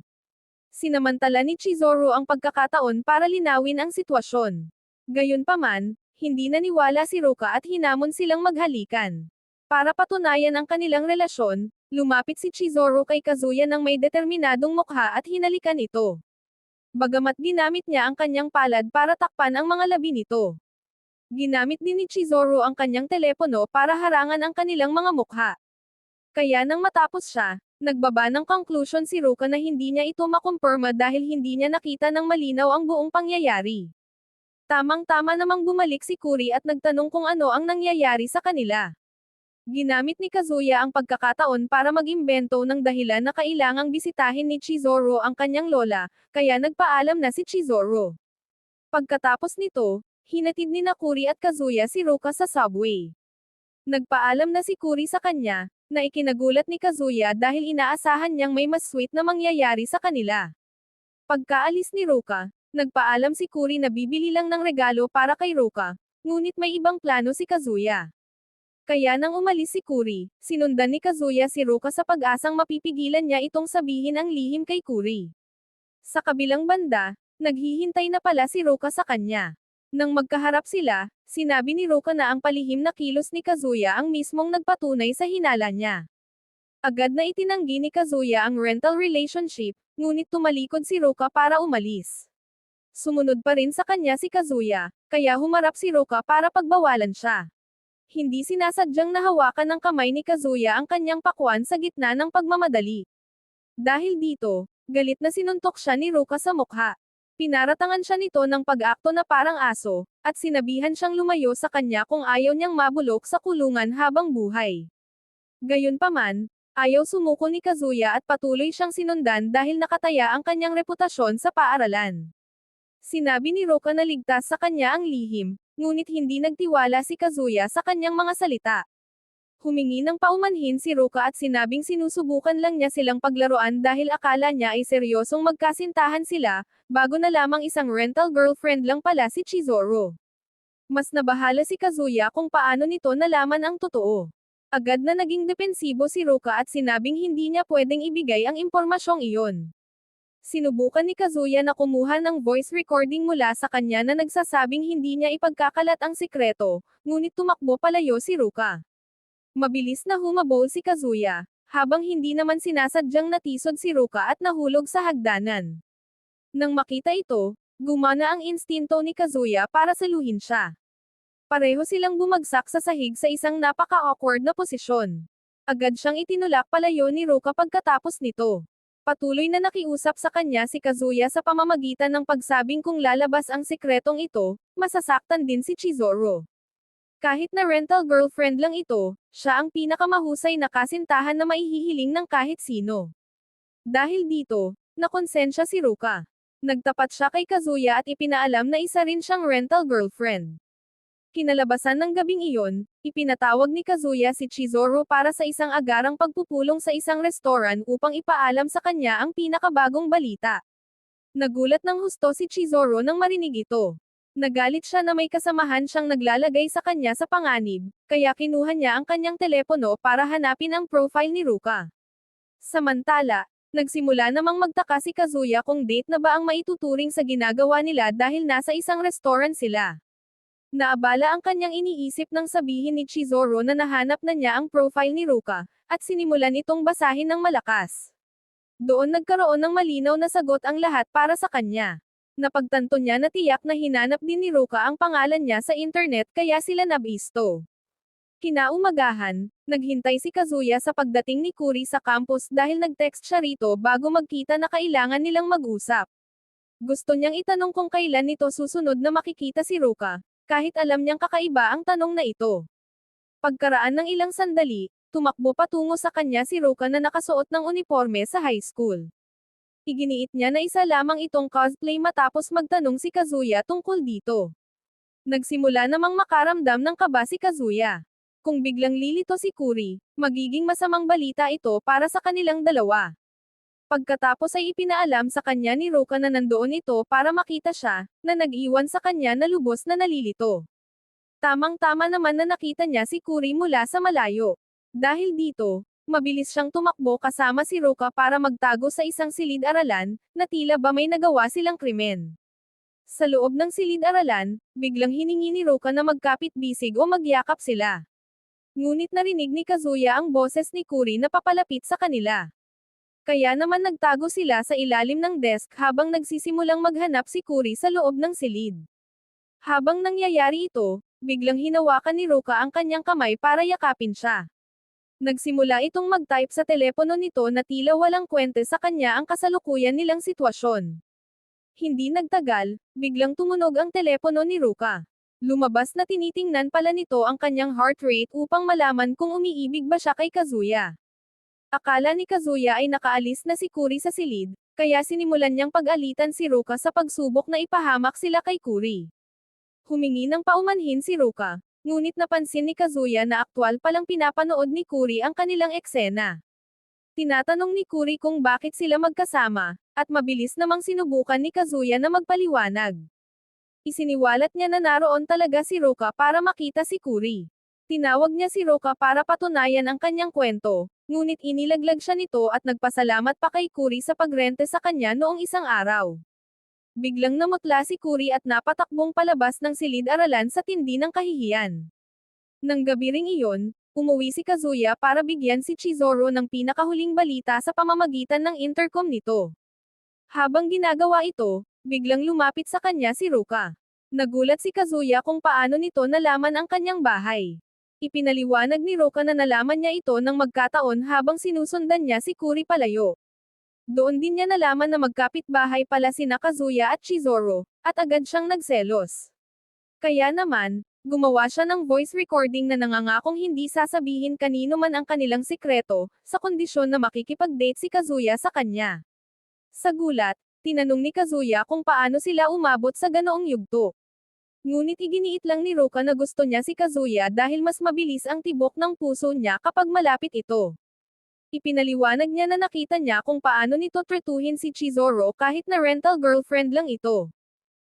Sinamantala ni Chizuru ang pagkakataon para linawin ang sitwasyon. Gayunpaman, hindi naniwala si Ruka at hinamon silang maghalikan. Para patunayan ang kanilang relasyon, lumapit si Chizuru kay Kazuya ng may determinadong mukha at hinalikan ito. Bagamat ginamit niya ang kanyang palad para takpan ang mga labi nito. Ginamit din ni Chizuru ang kanyang telepono para harangan ang kanilang mga mukha. Kaya nang matapos siya, nagbaba ng conclusion si Ruka na hindi niya ito makumpirma dahil hindi niya nakita ng malinaw ang buong pangyayari. Tamang-tama namang bumalik si Kuri at nagtanong kung ano ang nangyayari sa kanila. Ginamit ni Kazuya ang pagkakataon para mag-imbento ng dahilan na kailangang bisitahin ni Chizuru ang kanyang lola, kaya nagpaalam na si Chizuru. Pagkatapos nito, hinatid ni Kuri at Kazuya si Ruka sa subway. Nagpaalam na si Kuri sa kanya, na ikinagulat ni Kazuya dahil inaasahan niyang may mas sweet na mangyayari sa kanila. Pagkaalis ni Ruka, nagpaalam si Kuri na bibili lang ng regalo para kay Ruka, ngunit may ibang plano si Kazuya. Kaya nang umalis si Kuri, sinundan ni Kazuya si Ruka sa pag-asang mapipigilan niya itong sabihin ang lihim kay Kuri. Sa kabilang banda, naghihintay na pala si Ruka sa kanya. Nang magkaharap sila, sinabi ni Ruka na ang palihim na kilos ni Kazuya ang mismong nagpatunay sa hinala niya. Agad na itinanggi ni Kazuya ang rental relationship, ngunit tumalikod si Ruka para umalis. Sumunod pa rin sa kanya si Kazuya, kaya humarap si Ruka para pagbawalan siya. Hindi sinasadyang nahawakan ng kamay ni Kazuya ang kanyang pakwan sa gitna ng pagmamadali. Dahil dito, galit na sinuntok siya ni Ruka sa mukha. Pinaratangan siya nito ng pag-akto na parang aso, at sinabihan siyang lumayo sa kanya kung ayaw niyang mabulok sa kulungan habang buhay. Gayunpaman, ayaw sumuko ni Kazuya at patuloy siyang sinundan dahil nakataya ang kanyang reputasyon sa paaralan. Sinabi ni Ruka na ligtas sa kanya ang lihim, ngunit hindi nagtiwala si Kazuya sa kanyang mga salita. Humingi ng paumanhin si Ruka at sinabing sinusubukan lang niya silang paglaruan dahil akala niya ay seryosong magkasintahan sila, bago na lamang isang rental girlfriend lang pala si Chizuru. Mas nabahala si Kazuya kung paano nito nalaman ang totoo. Agad na naging depensibo si Ruka at sinabing hindi niya pwedeng ibigay ang impormasyong iyon. Sinubukan ni Kazuya na kumuha ng voice recording mula sa kanya na nagsasabing hindi niya ipagkakalat ang sikreto, ngunit tumakbo palayo si Ruka. Mabilis na humabol si Kazuya, habang hindi naman sinasadyang natisod si Ruka at nahulog sa hagdanan. Nang makita ito, gumana ang instinto ni Kazuya para saluhin siya. Pareho silang bumagsak sa sahig sa isang napaka-awkward na posisyon. Agad siyang itinulak palayo ni Ruka pagkatapos nito. Patuloy na nakiusap sa kanya si Kazuya sa pamamagitan ng pagsabing kung lalabas ang sikretong ito, masasaktan din si Chizuru. Kahit na rental girlfriend lang ito, siya ang pinakamahusay na kasintahan na maihihiling ng kahit sino. Dahil dito, nakonsensya si Ruka. Nagtapat siya kay Kazuya at ipinaalam na isa rin siyang rental girlfriend. Kinalabasan ng gabing iyon, ipinatawag ni Kazuya si Chizuru para sa isang agarang pagpupulong sa isang restoran upang ipaalam sa kanya ang pinakabagong balita. Nagulat ng husto si Chizuru nang marinig ito. Nagalit siya na may kasamahan siyang naglalagay sa kanya sa panganib, kaya kinuha niya ang kanyang telepono para hanapin ang profile ni Ruka. Samantala, nagsimula namang magtaka si Kazuya kung date na ba ang maituturing sa ginagawa nila dahil nasa isang restaurant sila. Naabala ang kanyang iniisip nang sabihin ni Chizuru na nahanap na niya ang profile ni Ruka, at sinimulan itong basahin ng malakas. Doon nagkaroon ng malinaw na sagot ang lahat para sa kanya. Napagtanto niya na tiyak na hinanap din ni Ruka ang pangalan niya sa internet kaya sila nabisto. Kinaumagahan, naghintay si Kazuya sa pagdating ni Kuri sa campus dahil nag-text siya rito bago magkita na kailangan nilang mag-usap. Gusto niyang itanong kung kailan nito susunod na makikita si Ruka, kahit alam niyang kakaiba ang tanong na ito. Pagkaraan ng ilang sandali, tumakbo patungo sa kanya si Ruka na nakasuot ng uniforme sa high school. Iginiit niya na isa lamang itong cosplay matapos magtanong si Kazuya tungkol dito. Nagsimula namang makaramdam ng kaba si Kazuya. Kung biglang lilito si Kuri, magiging masamang balita ito para sa kanilang dalawa. Pagkatapos ay ipinaalam sa kanya ni Ruka na nandoon ito para makita siya, na nag-iwan sa kanya na lubos na nalilito. Tamang-tama naman na nakita niya si Kuri mula sa malayo. Dahil dito, mabilis siyang tumakbo kasama si Ruka para magtago sa isang silid-aralan, na tila ba may nagawa silang krimen. Sa loob ng silid-aralan, biglang hiningi ni Ruka na magkapit-bisig o magyakap sila. Ngunit narinig ni Kazuya ang boses ni Kuri na papalapit sa kanila. Kaya naman nagtago sila sa ilalim ng desk habang nagsisimulang maghanap si Kuri sa loob ng silid. Habang nangyayari ito, biglang hinawakan ni Ruka ang kanyang kamay para yakapin siya. Nagsimula itong mag-type sa telepono nito na tila walang kwente sa kanya ang kasalukuyan nilang sitwasyon. Hindi nagtagal, biglang tumunog ang telepono ni Ruka. Lumabas na tinitingnan pala nito ang kanyang heart rate upang malaman kung umiibig ba siya kay Kazuya. Akala ni Kazuya ay nakaalis na si Kuri sa silid, kaya sinimulan niyang pag-alitan si Ruka sa pagsubok na ipahamak sila kay Kuri. Humingi ng paumanhin si Ruka. Ngunit napansin ni Kazuya na aktwal palang pinapanood ni Kuri ang kanilang eksena. Tinatanong ni Kuri kung bakit sila magkasama, at mabilis namang sinubukan ni Kazuya na magpaliwanag. Isiniwalat niya na naroon talaga si Ruka para makita si Kuri. Tinawag niya si Ruka para patunayan ang kanyang kwento, ngunit inilaglag siya nito at nagpasalamat pa kay Kuri sa pagrente sa kanya noong isang araw. Biglang namutla si Kuri at napatakbong palabas ng silid-aralan sa tindi ng kahihiyan. Nang gabi ring iyon, umuwi si Kazuya para bigyan si Chizuru ng pinakahuling balita sa pamamagitan ng intercom nito. Habang ginagawa ito, biglang lumapit sa kanya si Ruka. Nagulat si Kazuya kung paano nito nalaman ang kanyang bahay. Ipinaliwanag ni Ruka na nalaman niya ito nang magkataon habang sinusundan niya si Kuri palayo. Doon din niya nalaman na magkapit-bahay pala sina Kazuya at Chizuru, at agad siyang nagselos. Kaya naman, gumawa siya ng voice recording na nangangakong hindi sasabihin kanino man ang kanilang sikreto, sa kondisyon na makikipag-date si Kazuya sa kanya. Sa gulat, tinanong ni Kazuya kung paano sila umabot sa ganoong yugto. Ngunit iginiit lang ni Ruka na gusto niya si Kazuya dahil mas mabilis ang tibok ng puso niya kapag malapit ito. Ipinaliwanag niya na nakita niya kung paano nito tretuhin si Chizuru kahit na rental girlfriend lang ito.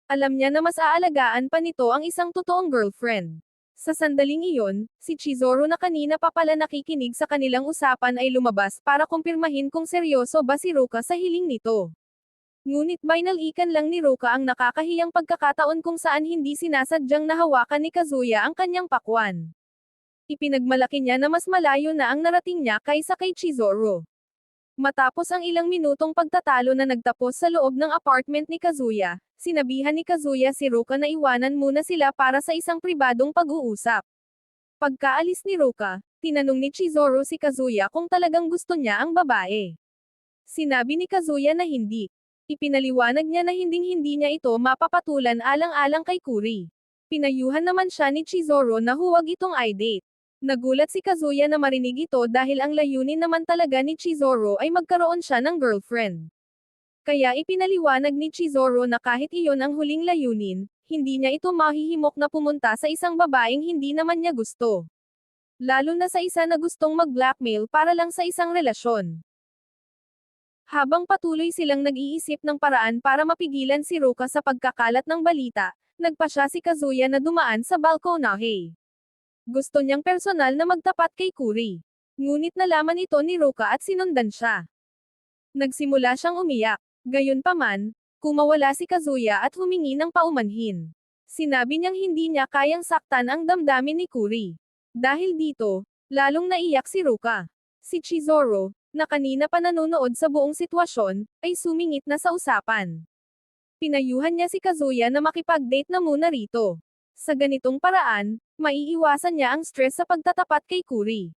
Alam niya na mas aalagaan pa nito ang isang totoong girlfriend. Sa sandaling iyon, si Chizuru na kanina pa pala nakikinig sa kanilang usapan ay lumabas para kumpirmahin kung seryoso ba si Ruka sa hiling nito. Ngunit binalikan lang ni Ruka ang nakakahiyang pagkakataon kung saan hindi sinasadyang nahawakan ni Kazuya ang kanyang pakwan. Ipinagmalaki niya na mas malayo na ang narating niya kaysa kay Chizuru. Matapos ang ilang minutong pagtatalo na nagtapos sa loob ng apartment ni Kazuya, sinabihan ni Kazuya si Ruka na iwanan muna sila para sa isang pribadong pag-uusap. Pagkaalis ni Ruka, tinanong ni Chizuru si Kazuya kung talagang gusto niya ang babae. Sinabi ni Kazuya na hindi. Ipinaliwanag niya na hinding-hindi niya ito mapapatulan alang-alang kay Kuri. Pinayuhan naman siya ni Chizoro na huwag itong i-date. Nagulat si Kazuya na marinig ito dahil ang layunin naman talaga ni Chizoro ay magkaroon siya ng girlfriend. Kaya ipinaliwanag ni Chizoro na kahit iyon ang huling layunin, hindi niya ito mahihimok na pumunta sa isang babaeng hindi naman niya gusto. Lalo na sa isa na gustong mag-blackmail para lang sa isang relasyon. Habang patuloy silang nag-iisip ng paraan para mapigilan si Ruka sa pagkakalat ng balita, nagpa siya si Kazuya na dumaan sa balkonahe. Gusto niyang personal na magtapat kay Kuri. Ngunit nalaman ito ni Ruka at sinundan siya. Nagsimula siyang umiyak. Gayunpaman, kumawala si Kazuya at humingi ng paumanhin. Sinabi niyang hindi niya kayang saktan ang damdamin ni Kuri. Dahil dito, lalong naiyak si Ruka. Si Chizoro, na kanina pa nanonood sa buong sitwasyon, ay sumingit na sa usapan. Pinayuhan niya si Kazuya na makipag-date na muna rito. Sa ganitong paraan, maiiwasan niya ang stress sa pagtatapat kay Kuri.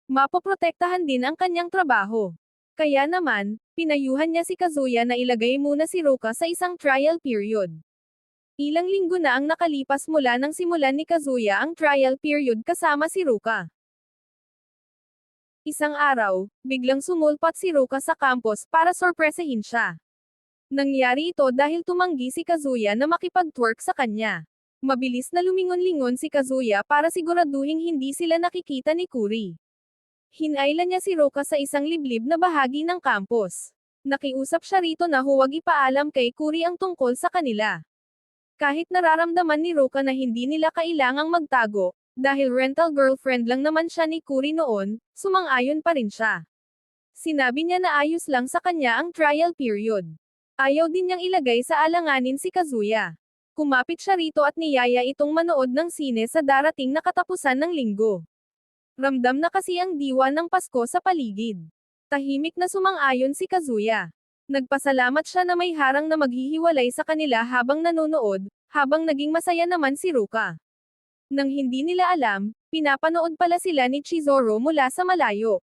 Mapoprotektahan din ang kanyang trabaho. Kaya naman, pinayuhan niya si Kazuya na ilagay muna si Ruka sa isang trial period. Ilang linggo na ang nakalipas mula nang simulan ni Kazuya ang trial period kasama si Ruka. Isang araw, biglang sumulpat si Ruka sa campus para sorpresahin siya. Nangyari ito dahil tumanggi si Kazuya na makipag-twerk sa kanya. Mabilis na lumingon-lingon si Kazuya para siguraduhing hindi sila nakikita ni Kuri. Hinailan niya si Ruka sa isang liblib na bahagi ng campus. Nakiusap siya rito na huwag ipaalam kay Kuri ang tungkol sa kanila. Kahit nararamdaman ni Ruka na hindi nila kailangang magtago, dahil rental girlfriend lang naman siya ni Kuri noon, sumang-ayon pa rin siya. Sinabi niya na ayos lang sa kanya ang trial period. Ayaw din niyang ilagay sa alanganin si Kazuya. Kumapit siya rito at niyaya itong manood ng sine sa darating na katapusan ng linggo. Ramdam na kasi ang diwa ng Pasko sa paligid. Tahimik na sumang-ayon si Kazuya. Nagpasalamat siya na may harang na maghihiwalay sa kanila habang nanonood, habang naging masaya naman si Ruka. Nang hindi nila alam, pinapanood pala sila ni Chizoro mula sa malayo.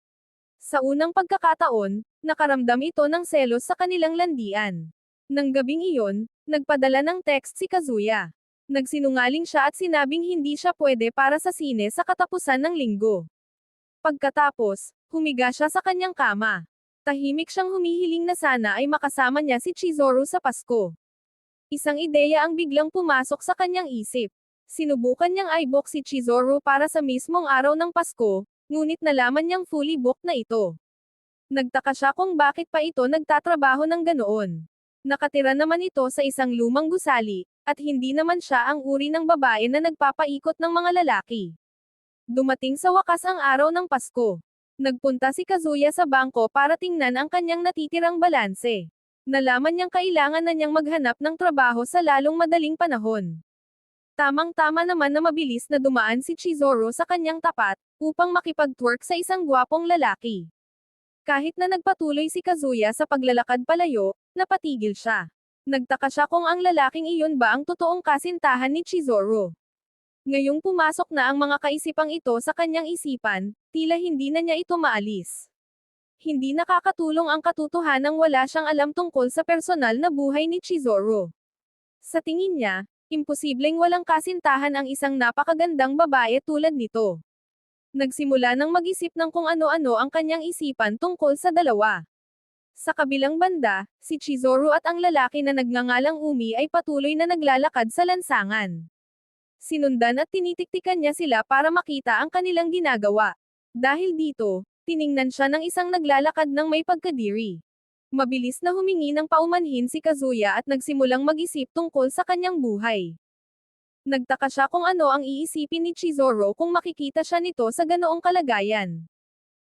Sa unang pagkakataon, nakaramdam ito ng selos sa kanilang landian. Nang gabing iyon, nagpadala ng text si Kazuya. Nagsinungaling siya at sinabing hindi siya pwede para sa sine sa katapusan ng linggo. Pagkatapos, humiga siya sa kanyang kama. Tahimik siyang humihiling na sana ay makasama niya si Chizoro sa Pasko. Isang ideya ang biglang pumasok sa kanyang isip. Sinubukan niyang i-book si Chizoro para sa mismong araw ng Pasko, ngunit nalaman niyang fully booked na ito. Nagtaka siya kung bakit pa ito nagtatrabaho ng ganoon. Nakatira naman ito sa isang lumang gusali, at hindi naman siya ang uri ng babae na nagpapaikot ng mga lalaki. Dumating sa wakas ang araw ng Pasko. Nagpunta si Kazuya sa bangko para tingnan ang kanyang natitirang balanse. Nalaman niyang kailangan na niyang maghanap ng trabaho sa lalong madaling panahon. Tamang-tama naman na mabilis na dumaan si Chizoro sa kanyang tapat, upang makipag-twerk sa isang gwapong lalaki. Kahit na nagpatuloy si Kazuya sa paglalakad palayo, napatigil siya. Nagtaka siya kung ang lalaking iyon ba ang totoong kasintahan ni Chizoro. Ngayong pumasok na ang mga kaisipang ito sa kanyang isipan, tila hindi na niya ito maalis. Hindi nakakatulong ang katotohanang wala siyang alam tungkol sa personal na buhay ni Chizoro. Sa tingin niya, imposibleng walang kasintahan ang isang napakagandang babae tulad nito. Nagsimula ng mag-isip ng kung ano-ano ang kanyang isipan tungkol sa dalawa. Sa kabilang banda, si Chizoro at ang lalaki na nagngangalang Umi ay patuloy na naglalakad sa lansangan. Sinundan at tinitiktikan niya sila para makita ang kanilang ginagawa. Dahil dito, tiningnan siya ng isang naglalakad ng may pagkadiri. Mabilis na humingi ng paumanhin si Kazuya at nagsimulang mag-isip tungkol sa kanyang buhay. Nagtaka siya kung ano ang iisipin ni Chizoro kung makikita siya nito sa ganoong kalagayan.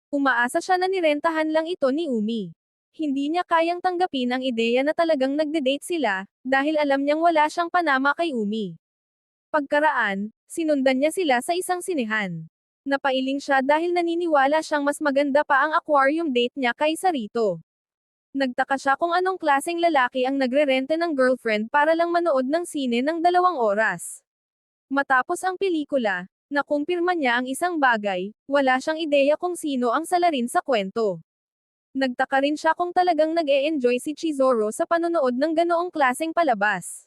Umaasa siya na nirentahan lang ito ni Umi. Hindi niya kayang tanggapin ang ideya na talagang nagde-date sila, dahil alam niyang wala siyang panama kay Umi. Pagkaraan, sinundan niya sila sa isang sinehan. Napailing siya dahil naniniwala siyang mas maganda pa ang aquarium date niya kaysa rito. Nagtaka siya kung anong klaseng lalaki ang nagre-rente ng girlfriend para lang manood ng sine ng 2 oras. Matapos ang pelikula, nakumpirma niya ang isang bagay, wala siyang ideya kung sino ang salarin sa kwento. Nagtaka rin siya kung talagang nag-e-enjoy si Chizoro sa panonood ng ganoong klaseng palabas.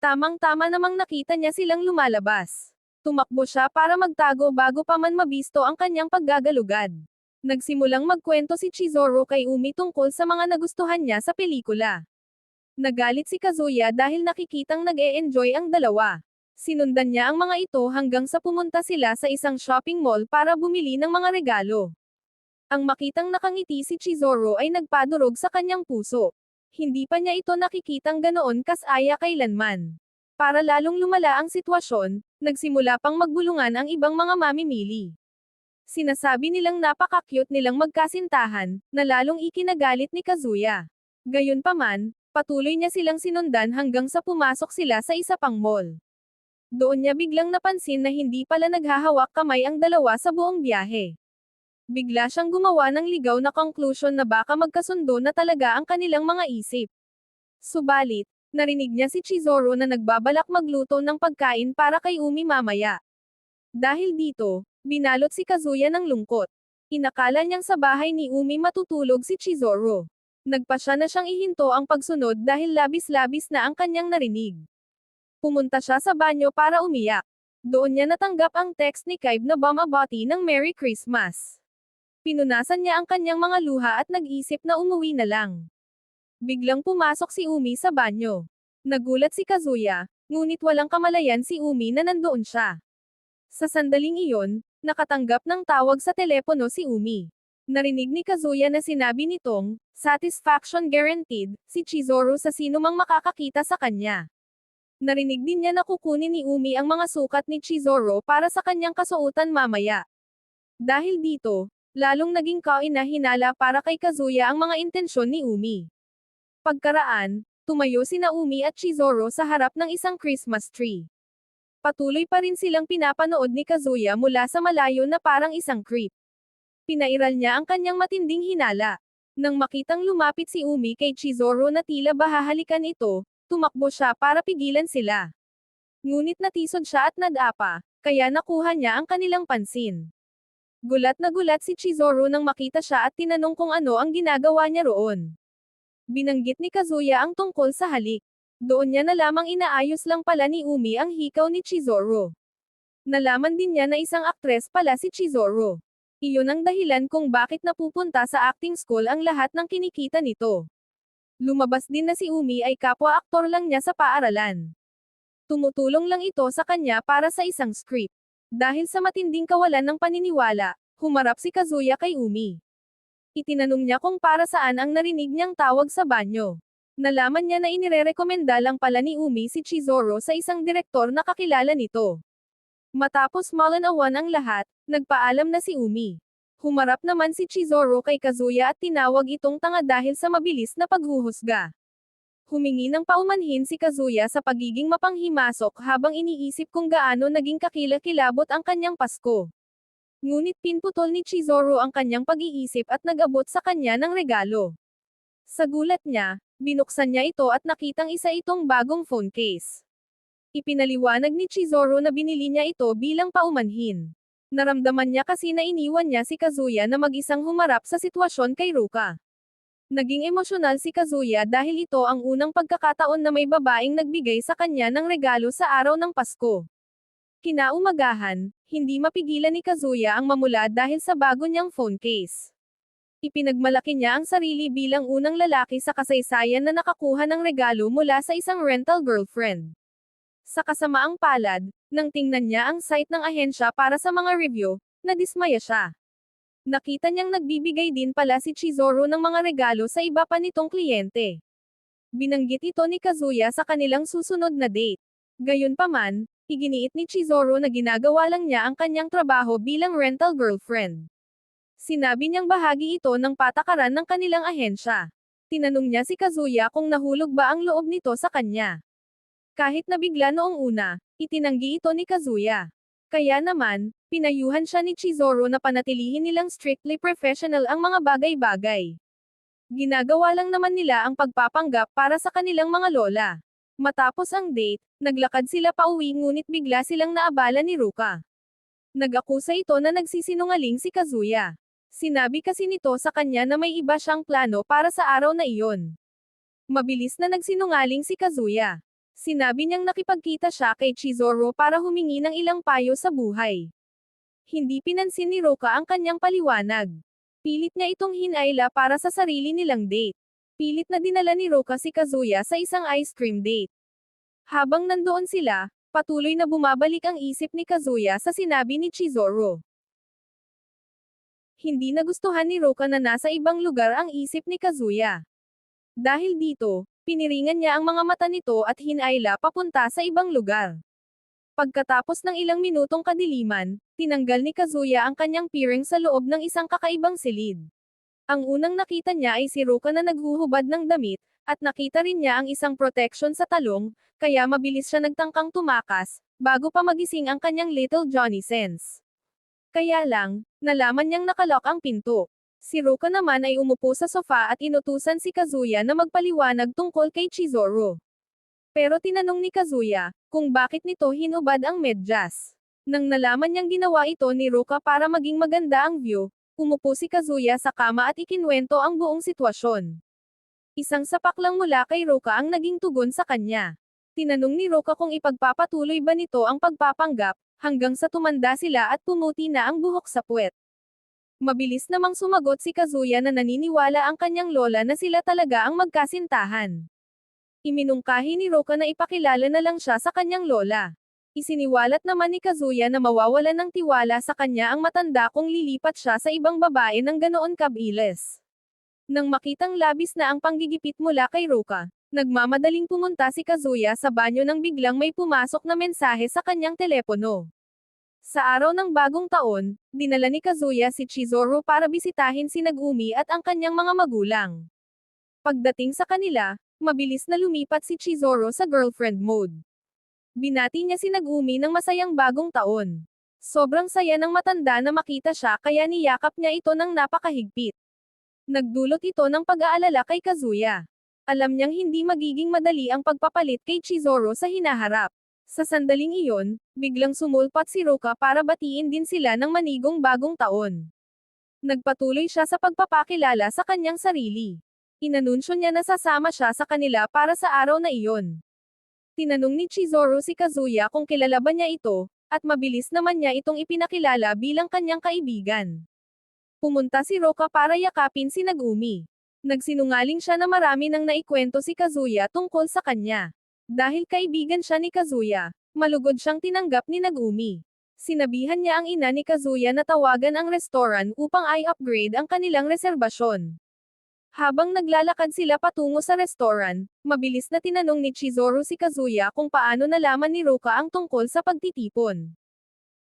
Tamang-tama namang nakita niya silang lumalabas. Tumakbo siya para magtago bago pa man mabisto ang kanyang paggagalugad. Nagsimulang magkwento si Chizoro kay Umi tungkol sa mga nagustuhan niya sa pelikula. Nagalit si Kazuya dahil nakikitang nag-e-enjoy ang dalawa. Sinundan niya ang mga ito hanggang sa pumunta sila sa isang shopping mall para bumili ng mga regalo. Ang makitang nakangiti si Chizoro ay nagpadurog sa kanyang puso. Hindi pa niya ito nakikitang ganoon kasaya kailanman. Para lalong lumala ang sitwasyon, nagsimula pang magbulungan ang ibang mga mamimili. Sinasabi nilang napaka-cute nilang magkasintahan, na lalong ikinagalit ni Kazuya. Gayunpaman, patuloy niya silang sinundan hanggang sa pumasok sila sa isa pang mall. Doon niya biglang napansin na hindi pala naghahawak kamay ang dalawa sa buong biyahe. Bigla siyang gumawa ng ligaw na conclusion na baka magkasundo na talaga ang kanilang mga isip. Subalit, narinig niya si Chizoro na nagbabalak magluto ng pagkain para kay Umi mamaya. Dahil dito, binalot si Kazuya ng lungkot. Inakala niyang sa bahay ni Umi matutulog si Chizoro. Nagpasya na siyang ihinto ang pagsunod dahil labis-labis na ang kanyang narinig. Pumunta siya sa banyo para umiyak. Doon niya natanggap ang text ni Kybe na bumabati ng Merry Christmas. Pinunasan niya ang kanyang mga luha at nag-isip na umuwi na lang. Biglang pumasok si Umi sa banyo. Nagulat si Kazuya, ngunit walang kamalayan si Umi na nandoon siya. Sa sandaling iyon, nakatanggap ng tawag sa telepono si Umi. Narinig ni Kazuya na sinabi nitong, satisfaction guaranteed, si Chizoro sa sinumang makakakita sa kanya. Narinig din niya na kukunin ni Umi ang mga sukat ni Chizoro para sa kanyang kasuotan mamaya. Dahil dito, lalong naging kaina-hinala para kay Kazuya ang mga intensyon ni Umi. Pagkaraan, tumayo sina Umi at Chizoro sa harap ng isang Christmas tree. Patuloy pa rin silang pinapanood ni Kazuya mula sa malayo na parang isang creep. Pinairal niya ang kanyang matinding hinala. Nang makitang lumapit si Umi kay Chizoro na tila bahahalikan ito, tumakbo siya para pigilan sila. Ngunit natisod siya at nadapa, kaya nakuha niya ang kanilang pansin. Gulat na gulat si Chizoro nang makita siya at tinanong kung ano ang ginagawa niya roon. Binanggit ni Kazuya ang tungkol sa halik. Doon niya na lamang inaayos lang pala ni Umi ang hikaw ni Chizoro. Nalaman din niya na isang aktres pala si Chizoro. Iyon ang dahilan kung bakit napupunta sa acting school ang lahat ng kinikita nito. Lumabas din na si Umi ay kapwa-aktor lang niya sa paaralan. Tumutulong lang ito sa kanya para sa isang script. Dahil sa matinding kawalan ng paniniwala, humarap si Kazuya kay Umi. Itinanong niya kung para saan ang narinig niyang tawag sa banyo. Nalaman niya na inirerekomenda lang pala ni Umi si Chizoro sa isang direktor na kakilala nito. Matapos malinawan ang lahat, nagpaalam na si Umi. Humarap naman si Chizoro kay Kazuya at tinawag itong tanga dahil sa mabilis na paghuhusga. Humingi ng paumanhin si Kazuya sa pagiging mapanghimasok habang iniisip kung gaano naging kakilakilabot ang kanyang Pasko. Ngunit pinputol ni Chizoro ang kanyang pag-iisip at nag-abot sa kanya ng regalo. Sa gulat niya, binuksan niya ito at nakitang isa itong bagong phone case. Ipinaliwanag ni Chizoro na binili niya ito bilang paumanhin. Naramdaman niya kasi na iniwan niya si Kazuya na mag-isang humarap sa sitwasyon kay Ruka. Naging emosyonal si Kazuya dahil ito ang unang pagkakataon na may babaeng nagbigay sa kanya ng regalo sa araw ng Pasko. Kinaumagahan, hindi mapigilan ni Kazuya ang mamula dahil sa bago niyang phone case. Ipinagmalaki niya ang sarili bilang unang lalaki sa kasaysayan na nakakuha ng regalo mula sa isang rental girlfriend. Sa kasamaang palad, nang tingnan niya ang site ng ahensya para sa mga review, nadismaya siya. Nakita niyang nagbibigay din pala si Chizoro ng mga regalo sa iba pa nitong kliyente. Binanggit ito ni Kazuya sa kanilang susunod na date. Gayunpaman, iginiit ni Chizoro na ginagawa lang niya ang kanyang trabaho bilang rental girlfriend. Sinabi niyang bahagi ito ng patakaran ng kanilang ahensya. Tinanong niya si Kazuya kung nahulog ba ang loob nito sa kanya. Kahit nabigla noong una, itinanggi ito ni Kazuya. Kaya naman, pinayuhan siya ni Chizoro na panatilihin nilang strictly professional ang mga bagay-bagay. Ginagawa lang naman nila ang pagpapanggap para sa kanilang mga lola. Matapos ang date, naglakad sila pauwi ngunit bigla silang naabala ni Ruka. Nag-akusa ito na nagsisinungaling si Kazuya. Sinabi kasi nito sa kanya na may iba siyang plano para sa araw na iyon. Mabilis na nagsinungaling si Kazuya. Sinabi niyang nakipagkita siya kay Chizuru para humingi ng ilang payo sa buhay. Hindi pinansin ni Roka ang kanyang paliwanag. Pilit niya itong hinayla para sa sarili nilang date. Pilit na dinala ni Roka si Kazuya sa isang ice cream date. Habang nandoon sila, patuloy na bumabalik ang isip ni Kazuya sa sinabi ni Chizuru. Hindi nagustuhan ni Roka na nasa ibang lugar ang isip ni Kazuya. Dahil dito, piniringan niya ang mga mata nito at hinayla papunta sa ibang lugar. Pagkatapos ng ilang minutong kadiliman, tinanggal ni Kazuya ang kanyang piring sa loob ng isang kakaibang silid. Ang unang nakita niya ay si Roka na naghuhubad ng damit, at nakita rin niya ang isang protection sa talong, kaya mabilis siya nagtangkang tumakas, bago pa magising ang kanyang Little Johnny sense. Kaya lang, nalaman niyang nakalock ang pinto. Si Roka naman ay umupo sa sofa at inutusan si Kazuya na magpaliwanag tungkol kay Chizuru. Pero tinanong ni Kazuya, kung bakit nito hinubad ang medyas. Nang nalaman niyang ginawa ito ni Roka para maging maganda ang view, umupo si Kazuya sa kama at ikinwento ang buong sitwasyon. Isang sapak lang mula kay Roka ang naging tugon sa kanya. Tinanong ni Roka kung ipagpapatuloy ba nito ang pagpapanggap, hanggang sa tumanda sila at pumuti na ang buhok sa puwet. Mabilis namang sumagot si Kazuya na naniniwala ang kanyang lola na sila talaga ang magkasintahan. Iminungkahi ni Roka na ipakilala na lang siya sa kanyang lola. Isiniwalat naman ni Kazuya na mawawalan ng tiwala sa kanya ang matanda kung lilipat siya sa ibang babae ng ganoon kabilis. Nang makitang labis na ang panggigipit mula kay Roka, nagmamadaling pumunta si Kazuya sa banyo nang biglang may pumasok na mensahe sa kanyang telepono. Sa araw ng bagong taon, dinala ni Kazuya si Chizuru para bisitahin si Nagumi at ang kanyang mga magulang. Pagdating sa kanila, mabilis na lumipat si Chizuru sa girlfriend mode. Binati niya si Nagumi ng masayang bagong taon. Sobrang saya ng matanda na makita siya kaya niyakap niya ito ng napakahigpit. Nagdulot ito ng pag-aalala kay Kazuya. Alam niyang hindi magiging madali ang pagpapalit kay Chizuru sa hinaharap. Sa sandaling iyon, biglang sumulpat si Roka para batiin din sila ng manigong bagong taon. Nagpatuloy siya sa pagpapakilala sa kanyang sarili. Inanunsyo niya na sasama siya sa kanila para sa araw na iyon. Tinanong ni Chizuru si Kazuya kung kilala ba niya ito, at mabilis naman niya itong ipinakilala bilang kanyang kaibigan. Pumunta si Roka para yakapin si Nagumi. Nagsinungaling siya na marami nang naikwento si Kazuya tungkol sa kanya. Dahil kaibigan siya ni Kazuya, malugod siyang tinanggap ni Nagumi. Sinabihan niya ang ina ni Kazuya na tawagan ang restaurant upang i-upgrade ang kanilang reserbasyon. Habang naglalakad sila patungo sa restaurant, mabilis na tinanong ni Chizuru si Kazuya kung paano nalaman ni Roka ang tungkol sa pagtitipon.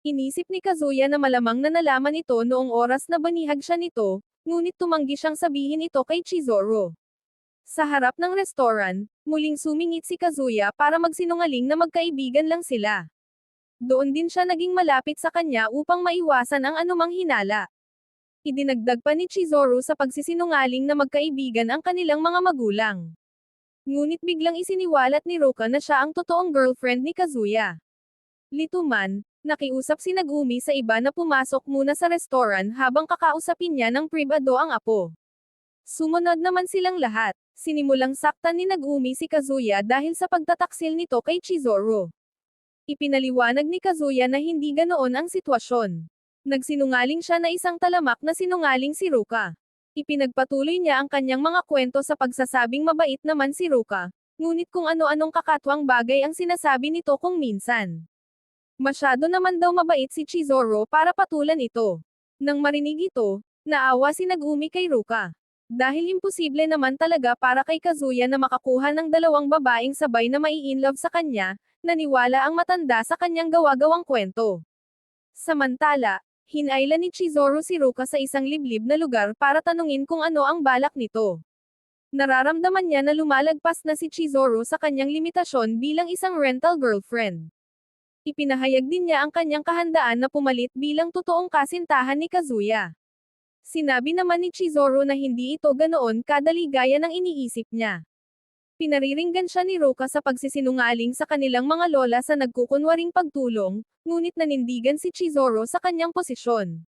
Inisip ni Kazuya na malamang na nalaman ito noong oras na banihag siya nito, ngunit tumanggi siyang sabihin ito kay Chizuru. Sa harap ng restaurant, muling sumingit si Kazuya para magsinungaling na magkaibigan lang sila. Doon din siya naging malapit sa kanya upang maiwasan ang anumang hinala. Idinagdag pa ni Chizuru sa pagsisinungaling na magkaibigan ang kanilang mga magulang. Ngunit biglang isiniwalat ni Roka na siya ang totoong girlfriend ni Kazuya. Lito man, nakiusap si Nagumi sa iba na pumasok muna sa restaurant habang kakausapin niya ng pribado ang apo. Sumunod naman silang lahat. Sinimulang saktan ni Nagumi si Kazuya dahil sa pagtataksil nito kay Chizuru. Ipinaliwanag ni Kazuya na hindi ganoon ang sitwasyon. Nagsinungaling siya na isang talamak na sinungaling si Roka. Ipinagpatuloy niya ang kanyang mga kwento sa pagsasabing mabait naman si Roka, ngunit kung ano-anong kakatwang bagay ang sinasabi nito kung minsan. Masyado naman daw mabait si Chizuru para patulan ito. Nang marinig ito, naawa si Nagumi kay Roka. Dahil imposible naman talaga para kay Kazuya na makakuha ng dalawang babaeng sabay na mai-inlove sa kanya, naniwala ang matanda sa kanyang gawa-gawang kwento. Samantala, hinayla ni Chizuru si Roka sa isang liblib na lugar para tanungin kung ano ang balak nito. Nararamdaman niya na lumalagpas na si Chizuru sa kanyang limitasyon bilang isang rental girlfriend. Ipinahayag din niya ang kanyang kahandaan na pumalit bilang totoong kasintahan ni Kazuya. Sinabi naman ni Chizuru na hindi ito ganoon kadali gaya ng iniisip niya. Pinariringgan siya ni Roka sa pagsisinungaling sa kanilang mga lola sa nagkukunwaring pagtulong, ngunit nanindigan si Chizuru sa kanyang posisyon.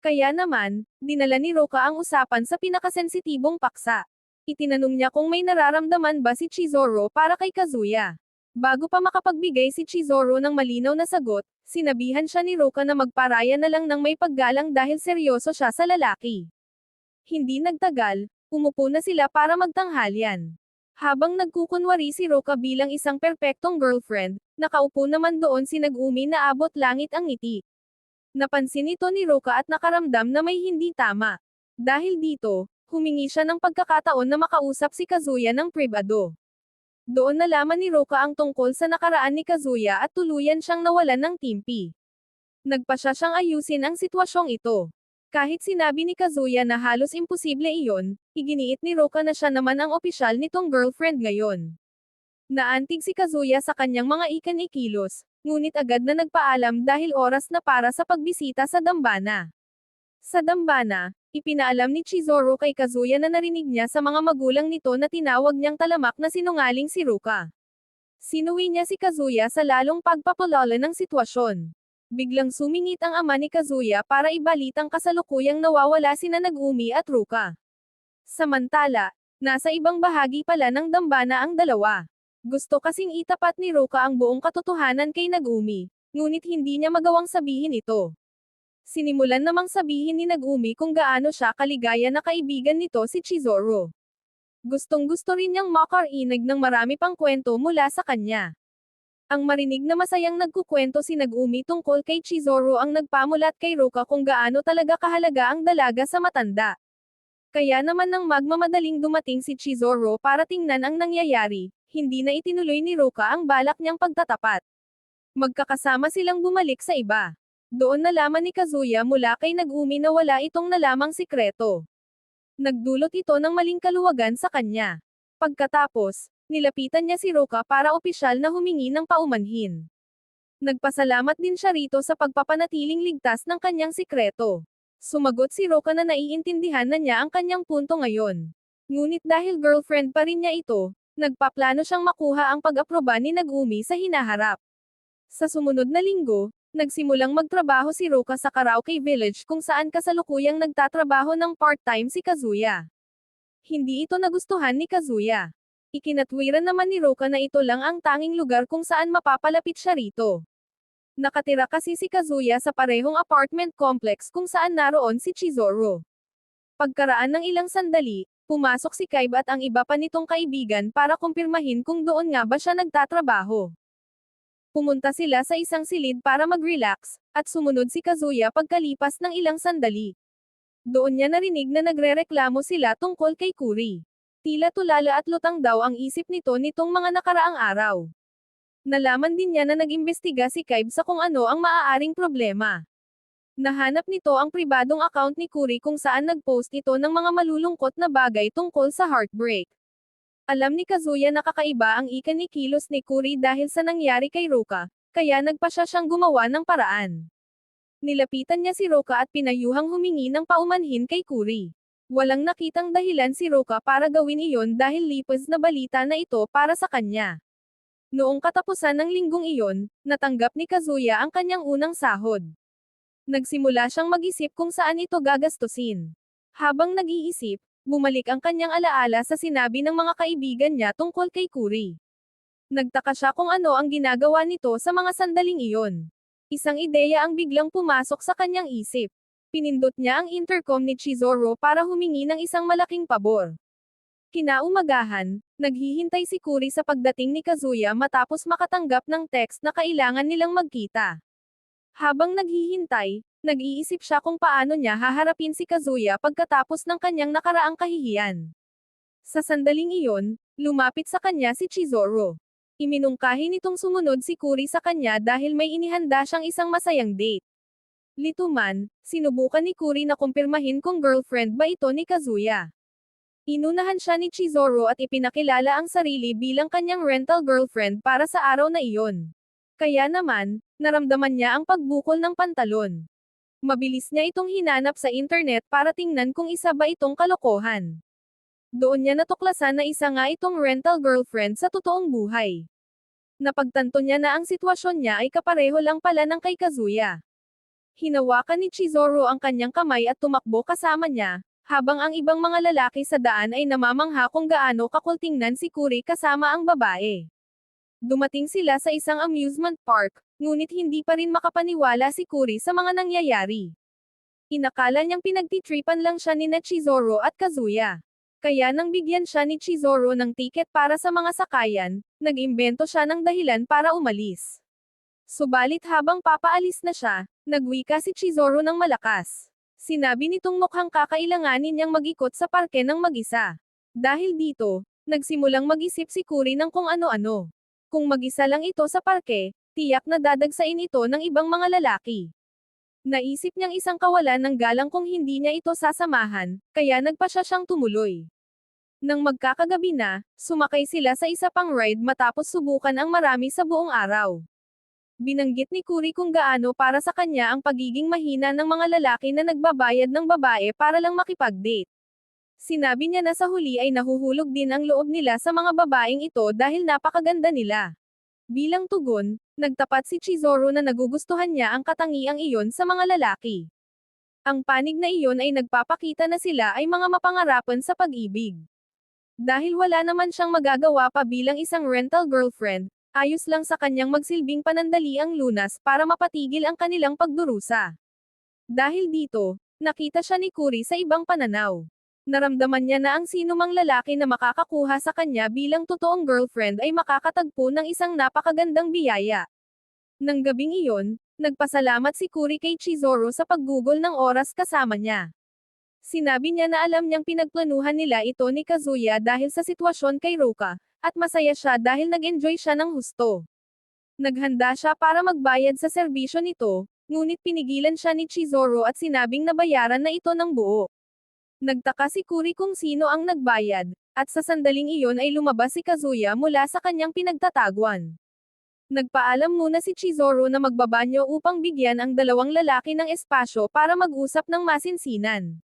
Kaya naman, dinala ni Roka ang usapan sa pinakasensitibong paksa. Itinanong niya kung may nararamdaman ba si Chizuru para kay Kazuya. Bago pa makapagbigay si Chizuru ng malinaw na sagot, sinabihan siya ni Roka na magparaya na lang ng may paggalang dahil seryoso siya sa lalaki. Hindi nagtagal, umupo na sila para magtanghalian. Habang nagkukunwari si Roka bilang isang perpektong girlfriend, nakaupo naman doon si Nagumi na abot langit ang ngiti. Napansin ito ni Roka at nakaramdam na may hindi tama. Dahil dito, humingi siya ng pagkakataon na makausap si Kazuya ng pribado. Doon nalaman ni Roka ang tungkol sa nakaraan ni Kazuya at tuluyan siyang nawalan ng timpi. Nagpasya siyang ayusin ang sitwasyong ito. Kahit sinabi ni Kazuya na halos imposible iyon, iginiit ni Roka na siya naman ang opisyal nitong girlfriend ngayon. Naantig si Kazuya sa kanyang mga ikan-ikilos, ngunit agad na nagpaalam dahil oras na para sa pagbisita sa dambana. Sa dambana, ipinaalam ni Chizuru kay Kazuya na narinig niya sa mga magulang nito na tinawag niyang talamak na sinungaling si Ruka. Sinuwi niya si Kazuya sa lalong pagpapalala ng sitwasyon. Biglang sumingit ang ama ni Kazuya para ibalitang kasalukuyang nawawala sina Nagumi at Ruka. Samantala, nasa ibang bahagi pala ng dambana ang dalawa. Gusto kasing itapat ni Ruka ang buong katotohanan kay Nagumi, ngunit hindi niya magawang sabihin ito. Sinimulan namang sabihin ni Nagumi kung gaano siya kaligaya na kaibigan nito si Chizuru. Gustong-gusto rin niyang makarinig ng marami pang kwento mula sa kanya. Ang marinig na masayang nagkukwento si Nagumi tungkol kay Chizuru ang nagpamulat kay Ruka kung gaano talaga kahalaga ang dalaga sa matanda. Kaya naman nang magmamadaling dumating si Chizuru para tingnan ang nangyayari, hindi na itinuloy ni Ruka ang balak niyang pagtatapat. Magkakasama silang bumalik sa iba. Doon nalaman ni Kazuya mula kay Nagumi na wala itong nalamang sikreto. Nagdulot ito ng maling kaluwagan sa kanya. Pagkatapos, nilapitan niya si Ruka para opisyal na humingi ng paumanhin. Nagpasalamat din siya rito sa pagpapanatiling ligtas ng kanyang sikreto. Sumagot si Ruka na naiintindihan na niya ang kanyang punto ngayon. Ngunit dahil girlfriend pa rin niya ito, nagpaplano siyang makuha ang pag-aproba ni Nagumi sa hinaharap. Sa sumunod na linggo, nagsimulang magtrabaho si Ruka sa Karaoke Village kung saan kasalukuyang nagtatrabaho ng part-time si Kazuya. Hindi ito nagustuhan ni Kazuya. Ikinatwiran naman ni Ruka na ito lang ang tanging lugar kung saan mapapalapit siya rito. Nakatira kasi si Kazuya sa parehong apartment complex kung saan naroon si Chizuru. Pagkaraan ng ilang sandali, pumasok si Kaiba at ang iba pa nitong kaibigan para kumpirmahin kung doon nga ba siya nagtatrabaho. Pumunta sila sa isang silid para mag-relax, at sumunod si Kazuya pagkalipas ng ilang sandali. Doon niya narinig na nagrereklamo sila tungkol kay Kuri. Tila tulala at lutang daw ang isip nito nitong mga nakaraang araw. Nalaman din niya na nag-imbestiga si Kaiba sa kung ano ang maaaring problema. Nahanap nito ang pribadong account ni Kuri kung saan nag-post ito ng mga malulungkot na bagay tungkol sa heartbreak. Alam ni Kazuya na kakaiba ang ikan-ikilos ni Kuri dahil sa nangyari kay Ruka, kaya nagpasya siyang gumawa ng paraan. Nilapitan niya si Ruka at pinayuhang humingi ng paumanhin kay Kuri. Walang nakitang dahilan si Ruka para gawin iyon dahil lipas na balita na ito para sa kanya. Noong katapusan ng linggong iyon, natanggap ni Kazuya ang kanyang unang sahod. Nagsimula siyang mag-isip kung saan ito gagastusin. Habang nag-iisip, bumalik ang kanyang alaala sa sinabi ng mga kaibigan niya tungkol kay Kuri. Nagtaka siya kung ano ang ginagawa nito sa mga sandaling iyon. Isang ideya ang biglang pumasok sa kanyang isip. Pinindot niya ang intercom ni Chizuru para humingi ng isang malaking pabor. Kinaumagahan, naghihintay si Kuri sa pagdating ni Kazuya matapos makatanggap ng text na kailangan nilang magkita. Habang naghihintay, nag-iisip siya kung paano niya haharapin si Kazuya pagkatapos ng kanyang nakaraang kahihiyan. Sa sandaling iyon, lumapit sa kanya si Chizuru. Iminungkahi nitong sumunod si Kuri sa kanya dahil may inihanda siyang isang masayang date. Lituman, sinubukan ni Kuri na kumpirmahin kung girlfriend ba ito ni Kazuya. Inunahan siya ni Chizuru at ipinakilala ang sarili bilang kanyang rental girlfriend para sa araw na iyon. Kaya naman, naramdaman niya ang pagbukol ng pantalon. Mabilis niya itong hinanap sa internet para tingnan kung isa ba itong kalokohan. Doon niya natuklasan na isa nga itong rental girlfriend sa totoong buhay. Napagtanto niya na ang sitwasyon niya ay kapareho lang pala ng kay Kazuya. Hinawakan ni Chizuru ang kanyang kamay at tumakbo kasama niya, habang ang ibang mga lalaki sa daan ay namamangha kung gaano kakultingnan si Kuri kasama ang babae. Dumating sila sa isang amusement park, ngunit hindi pa rin makapaniwala si Kuri sa mga nangyayari. Inakala niyang pinagtitripan lang siya ni Chizuru at Kazuya. Kaya nang bigyan siya ni Chizuru ng tiket para sa mga sakayan, nag-imbento siya ng dahilan para umalis. Subalit habang papaalis na siya, nagwika si Chizuru ng malakas. Sinabi nitong mukhang kakailanganin niyang mag-ikot sa parke ng mag-isa. Dahil dito, nagsimulang mag-isip si Kuri ng kung ano-ano. Kung mag-isa lang ito sa parke, tiyak na dadagsain ito ng ibang mga lalaki. Naisip niyang isang kawalan ng galang kung hindi niya ito sasamahan, kaya nagpasya siyang tumuloy. Nang magkakagabi na, sumakay sila sa isa pang ride matapos subukan ang marami sa buong araw. Binanggit ni Kuri kung gaano para sa kanya ang pagiging mahina ng mga lalaki na nagbabayad ng babae para lang makipag-date. Sinabi niya na sa huli ay nahuhulog din ang loob nila sa mga babaeng ito dahil napakaganda nila. Bilang tugon, nagtapat si Chizuru na nagugustuhan niya ang katangiang iyon sa mga lalaki. Ang panig na iyon ay nagpapakita na sila ay mga mapangarapan sa pag-ibig. Dahil wala naman siyang magagawa pa bilang isang rental girlfriend, ayos lang sa kanyang magsilbing panandali ang lunas para mapatigil ang kanilang pagdurusa. Dahil dito, nakita siya ni Kuri sa ibang pananaw. Naramdaman niya na ang sinumang lalaki na makakakuha sa kanya bilang totoong girlfriend ay makakatagpo ng isang napakagandang biyaya. Nang gabing iyon, nagpasalamat si Kuri kay Chizuru sa paggugol ng oras kasama niya. Sinabi niya na alam niyang pinagplanuhan nila ito ni Kazuya dahil sa sitwasyon kay Ruka, at masaya siya dahil nag-enjoy siya ng husto. Naghanda siya para magbayad sa serbisyo nito, ngunit pinigilan siya ni Chizuru at sinabing nabayaran na ito ng buo. Nagtaka si Kuri kung sino ang nagbayad, at sa sandaling iyon ay lumabas si Kazuya mula sa kanyang pinagtataguan. Nagpaalam muna si Chizuru na magbabanyo upang bigyan ang dalawang lalaki ng espasyo para mag-usap ng masinsinan.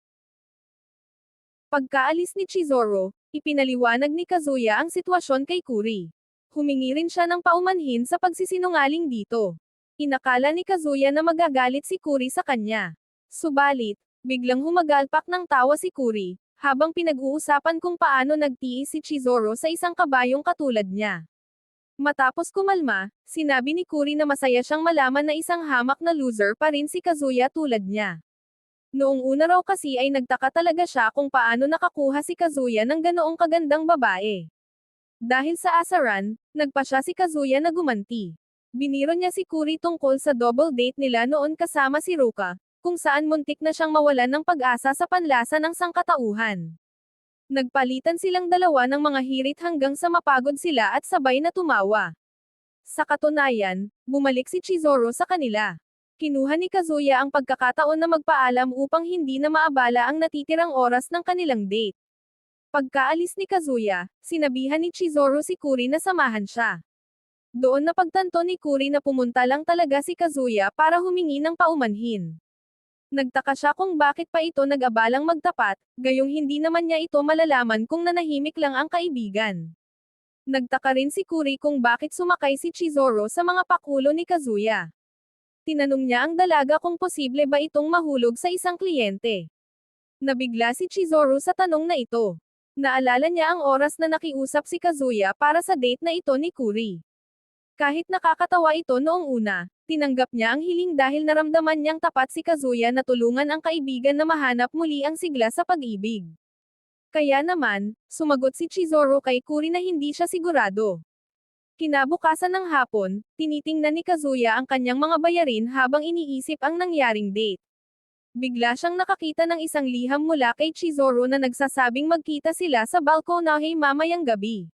Pagkaalis ni Chizuru, ipinaliwanag ni Kazuya ang sitwasyon kay Kuri. Humingi rin siya ng paumanhin sa pagsisinungaling dito. Inakala ni Kazuya na magagalit si Kuri sa kanya. Subalit, biglang humagalpak ng tawa si Kuri, habang pinag-uusapan kung paano nagtiis si Chizuru sa isang kabayong katulad niya. Matapos kumalma, sinabi ni Kuri na masaya siyang malaman na isang hamak na loser pa rin si Kazuya tulad niya. Noong una raw kasi ay nagtaka talaga siya kung paano nakakuha si Kazuya ng ganoong kagandang babae. Dahil sa asaran, nagpasya si Kazuya na gumanti. Biniro niya si Kuri tungkol sa double date nila noon kasama si Ruka, kung saan muntik na siyang mawalan ng pag-asa sa panlasa ng sangkatauhan. Nagpalitan silang dalawa ng mga hirit hanggang sa mapagod sila at sabay na tumawa. Sa katunayan, bumalik si Chizuru sa kanila. Kinuha ni Kazuya ang pagkakataon na magpaalam upang hindi na maabala ang natitirang oras ng kanilang date. Pagkaalis ni Kazuya, sinabihan ni Chizuru si Kuri na samahan siya. Doon napagtanto ni Kuri na pumunta lang talaga si Kazuya para humingi ng paumanhin. Nagtaka siya kung bakit pa ito nag-abalang magtapat, gayong hindi naman niya ito malalaman kung nanahimik lang ang kaibigan. Nagtaka rin si Kuri kung bakit sumakay si Chizuru sa mga pakulo ni Kazuya. Tinanong niya ang dalaga kung posible ba itong mahulog sa isang kliyente. Nabigla si Chizuru sa tanong na ito. Naalala niya ang oras na nakiusap si Kazuya para sa date na ito ni Kuri. Kahit nakakatawa ito noong una, tinanggap niya ang hiling dahil naramdaman niyang tapat si Kazuya na tulungan ang kaibigan na mahanap muli ang sigla sa pag-ibig. Kaya naman, sumagot si Chizuru kay Kuri na hindi siya sigurado. Kinabukasan ng hapon, tinitingnan ni Kazuya ang kanyang mga bayarin habang iniisip ang nangyaring date. Bigla siyang nakakita ng isang liham mula kay Chizuru na nagsasabing magkita sila sa balkonahe mamayang gabi.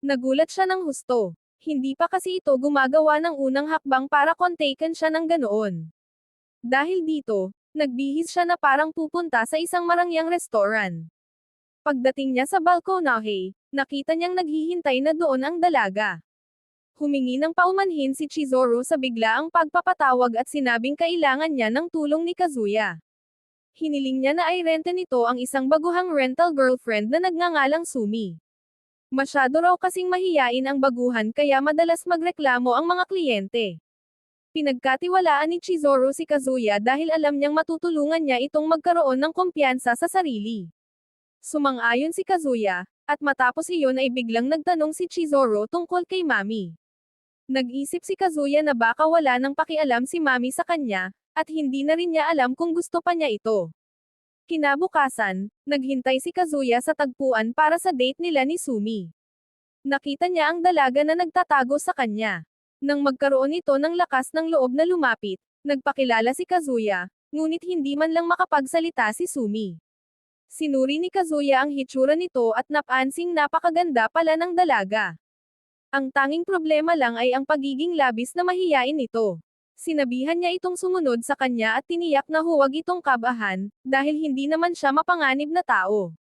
Nagulat siya ng husto. Hindi pa kasi ito gumagawa ng unang hakbang para kontaken siya ng ganoon. Dahil dito, nagbihis siya na parang pupunta sa isang marangyang restaurant. Pagdating niya sa balkonahe, nakita niyang naghihintay na doon ang dalaga. Humingi ng paumanhin si Chizuru sa biglaang pagpapatawag at sinabing kailangan niya ng tulong ni Kazuya. Hiniling niya na ay rente nito ang isang baguhang rental girlfriend na nagngangalang Sumi. Masyado raw kasing mahiyain ang baguhan kaya madalas magreklamo ang mga kliyente. Pinagkatiwalaan ni Chizuru si Kazuya dahil alam niyang matutulungan niya itong magkaroon ng kumpiyansa sa sarili. Sumang-ayon si Kazuya, at matapos iyon ay biglang nagtanong si Chizuru tungkol kay Mami. Nag-isip si Kazuya na baka wala nang pakialam si Mami sa kanya, at hindi na rin niya alam kung gusto pa niya ito. Kinabukasan, naghintay si Kazuya sa tagpuan para sa date nila ni Sumi. Nakita niya ang dalaga na nagtatago sa kanya. Nang magkaroon ito ng lakas ng loob na lumapit, nagpakilala si Kazuya, ngunit hindi man lang makapagsalita si Sumi. Sinuri ni Kazuya ang hitsura nito at napansing napakaganda pala ng dalaga. Ang tanging problema lang ay ang pagiging labis na mahiyain nito. Sinabihan niya itong sumunod sa kanya at tiniyak na huwag itong kabahan, dahil hindi naman siya mapanganib na tao.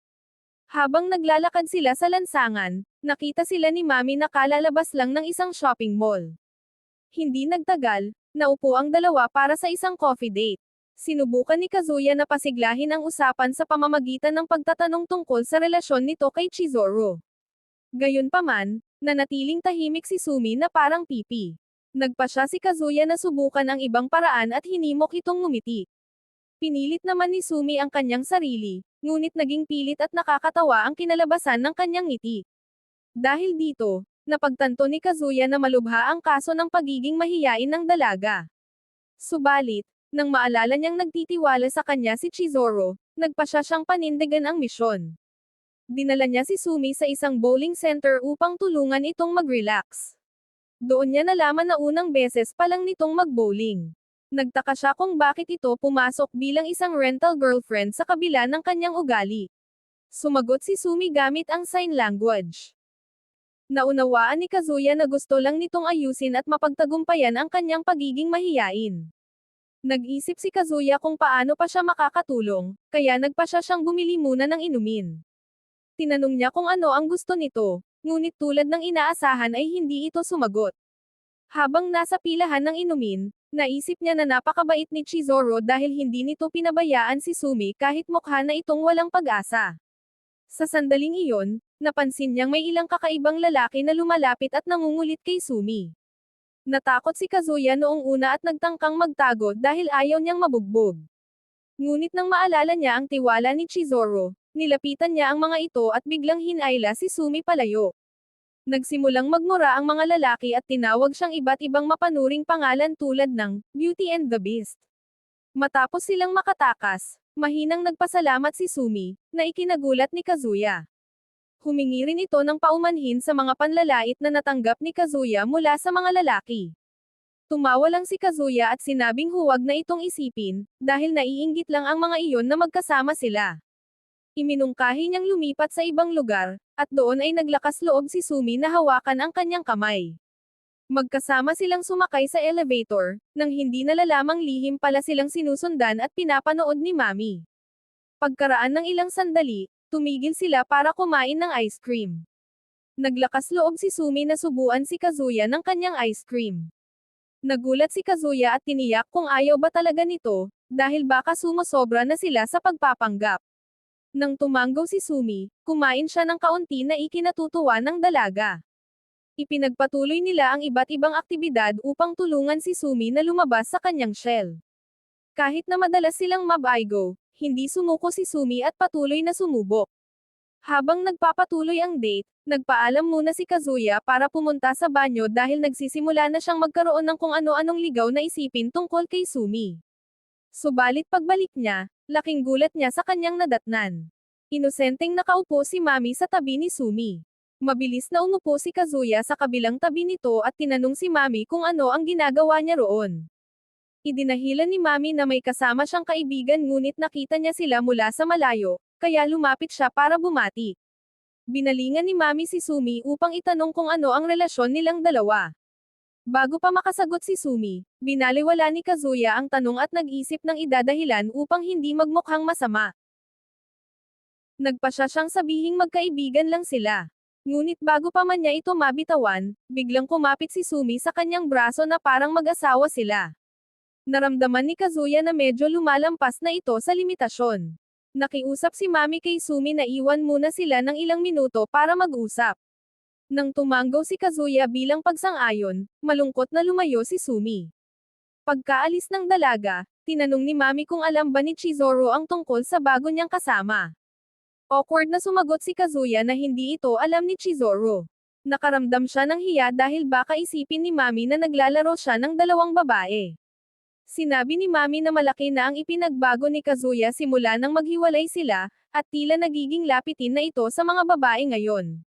Habang naglalakad sila sa lansangan, nakita sila ni Mami na kalalabas lang ng isang shopping mall. Hindi nagtagal, naupo ang dalawa para sa isang coffee date. Sinubukan ni Kazuya na pasiglahin ang usapan sa pamamagitan ng pagtatanong tungkol sa relasyon nito kay Chizuru. Gayunpaman, nanatiling tahimik si Sumi na parang pipi. Nagpasya si Kazuya na subukan ang ibang paraan at hinimok itong ngumiti. Pinilit naman ni Sumi ang kanyang sarili, ngunit naging pilit at nakakatawa ang kinalabasan ng kanyang ngiti. Dahil dito, napagtanto ni Kazuya na malubha ang kaso ng pagiging mahiyain ng dalaga. Subalit, nang maalala niyang nagtitiwala sa kanya si Chizuru, nagpasya siyang panindigan ang misyon. Dinala niya si Sumi sa isang bowling center upang tulungan itong mag-relax. Doon niya nalaman na unang beses pa lang nitong mag-bowling. Nagtaka siya kung bakit ito pumasok bilang isang rental girlfriend sa kabila ng kanyang ugali. Sumagot si Sumi gamit ang sign language. Naunawaan ni Kazuya na gusto lang nitong ayusin at mapagtagumpayan ang kanyang pagiging mahiyain. Nag-isip si Kazuya kung paano pa siya makakatulong, kaya nagpasya siyang bumili muna ng inumin. Tinanong niya kung ano ang gusto nito, ngunit tulad ng inaasahan ay hindi ito sumagot. Habang nasa pilahan ng inumin, naisip niya na napakabait ni Chizuru dahil hindi nito pinabayaan si Sumi kahit mukha na itong walang pag-asa. Sa sandaling iyon, napansin niyang may ilang kakaibang lalaki na lumalapit at nangungulit kay Sumi. Natakot si Kazuya noong una at nagtangkang magtago dahil ayaw niyang mabugbog. Ngunit nang maalala niya ang tiwala ni Chizuru, nilapitan niya ang mga ito at biglang hinayla si Sumi palayo. Nagsimulang magmura ang mga lalaki at tinawag siyang iba't ibang mapanuring pangalan tulad ng Beauty and the Beast. Matapos silang makatakas, mahinang nagpasalamat si Sumi, na ikinagulat ni Kazuya. Humingi rin ito ng paumanhin sa mga panlalait na natanggap ni Kazuya mula sa mga lalaki. Tumawa lang si Kazuya at sinabing huwag na itong isipin, dahil naiinggit lang ang mga iyon na magkasama sila. Iminungkahi niyang lumipat sa ibang lugar, at doon ay naglakas loob si Sumi na hawakan ang kanyang kamay. Magkasama silang sumakay sa elevator, nang hindi nalalamang lihim pala silang sinusundan at pinapanood ni Mami. Pagkaraan ng ilang sandali, tumigil sila para kumain ng ice cream. Naglakas loob si Sumi na subuan si Kazuya ng kanyang ice cream. Nagulat si Kazuya at tiniyak kung ayaw ba talaga nito, dahil baka sumosobra na sila sa pagpapanggap. Nang tumanggaw si Sumi, kumain siya ng kaunti na ikinatutuwa ng dalaga. Ipinagpatuloy nila ang iba't ibang aktibidad upang tulungan si Sumi na lumabas sa kanyang shell. Kahit na madalas silang mabaigo, hindi sumuko si Sumi at patuloy na sumubok. Habang nagpapatuloy ang date, nagpaalam muna si Kazuya para pumunta sa banyo dahil nagsisimula na siyang magkaroon ng kung ano-anong ligaw na isipin tungkol kay Sumi. Subalit pagbalik niya, laking gulat niya sa kanyang nadatnan. Inosenteng nakaupo si Mami sa tabi ni Sumi. Mabilis na umupo si Kazuya sa kabilang tabi nito at tinanong si Mami kung ano ang ginagawa niya roon. Idinahilan ni Mami na may kasama siyang kaibigan ngunit nakita niya sila mula sa malayo, kaya lumapit siya para bumati. Binalingan ni Mami si Sumi upang itanong kung ano ang relasyon nilang dalawa. Bago pa makasagot si Sumi, binaliwala ni Kazuya ang tanong at nag-isip ng idadahilan upang hindi magmukhang masama. Nagpasya siyang sabihing magkaibigan lang sila. Ngunit bago pa man niya ito mabitawan, biglang kumapit si Sumi sa kanyang braso na parang mag-asawa sila. Naramdaman ni Kazuya na medyo lumalampas na ito sa limitasyon. Nakiusap si Mami kay Sumi na iwan muna sila ng ilang minuto para mag-usap. Nang tumanggaw si Kazuya bilang pagsang-ayon, malungkot na lumayo si Sumi. Pagkaalis ng dalaga, tinanong ni Mami kung alam ba ni Chizuru ang tungkol sa bago niyang kasama. Awkward na sumagot si Kazuya na hindi ito alam ni Chizuru. Nakaramdam siya ng hiya dahil baka isipin ni Mami na naglalaro siya ng dalawang babae. Sinabi ni Mami na malaki na ang ipinagbago ni Kazuya simula nang maghiwalay sila, at tila nagiging lapitin na ito sa mga babae ngayon.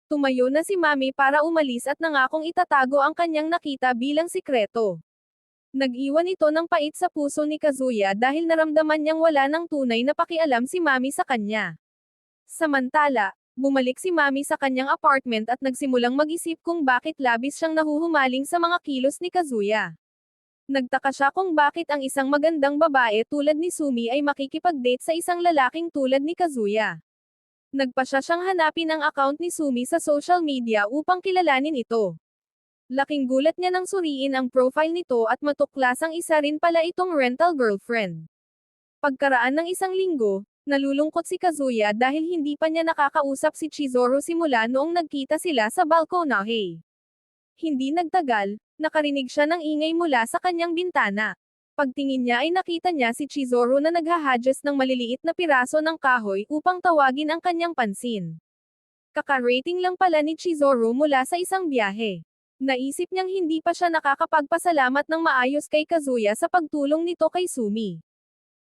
Tumayo na si Mami para umalis at nangakong itatago ang kanyang nakita bilang sikreto. Nag-iwan ito ng pait sa puso ni Kazuya dahil naramdaman niyang wala ng tunay na pakialam si Mami sa kanya. Samantala, bumalik si Mami sa kanyang apartment at nagsimulang mag-isip kung bakit labis siyang nahuhumaling sa mga kilos ni Kazuya. Nagtaka siya kung bakit ang isang magandang babae tulad ni Sumi ay makikipag-date sa isang lalaking tulad ni Kazuya. Nagpasya siyang hanapin ang account ni Sumi sa social media upang kilalanin ito. Laking gulat niya nang suriin ang profile nito at matuklasang isa rin pala itong rental girlfriend. Pagkaraan ng isang linggo, nalulungkot si Kazuya dahil hindi pa niya nakakausap si Chizuru simula noong nagkita sila sa balkonahe. Hindi nagtagal, nakarinig siya ng ingay mula sa kanyang bintana. Pagtingin niya ay nakita niya si Chizuru na naghahadjust ng maliliit na piraso ng kahoy upang tawagin ang kanyang pansin. Kaka-rating lang pala ni Chizuru mula sa isang biyahe. Naisip niyang hindi pa siya nakakapagpasalamat ng maayos kay Kazuya sa pagtulong nito kay Sumi.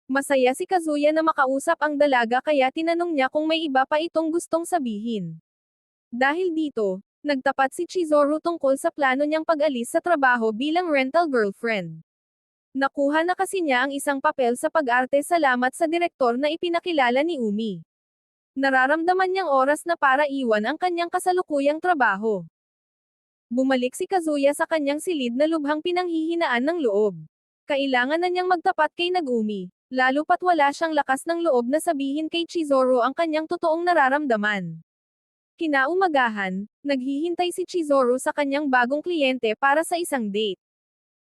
Masaya si Kazuya na makausap ang dalaga kaya tinanong niya kung may iba pa itong gustong sabihin. Dahil dito, nagtapat si Chizuru tungkol sa plano niyang pag-alis sa trabaho bilang rental girlfriend. Nakuha na kasi niya ang isang papel sa pag-arte salamat sa direktor na ipinakilala ni Umi. Nararamdaman niyang oras na para iwan ang kanyang kasalukuyang trabaho. Bumalik si Kazuya sa kanyang silid na lubhang pinanghihinaan ng loob. Kailangan na niyang magtapat kay Nagumi, lalo pat wala siyang lakas ng loob na sabihin kay Chizuru ang kanyang totoong nararamdaman. Kinaumagahan, naghihintay si Chizuru sa kanyang bagong kliyente para sa isang date.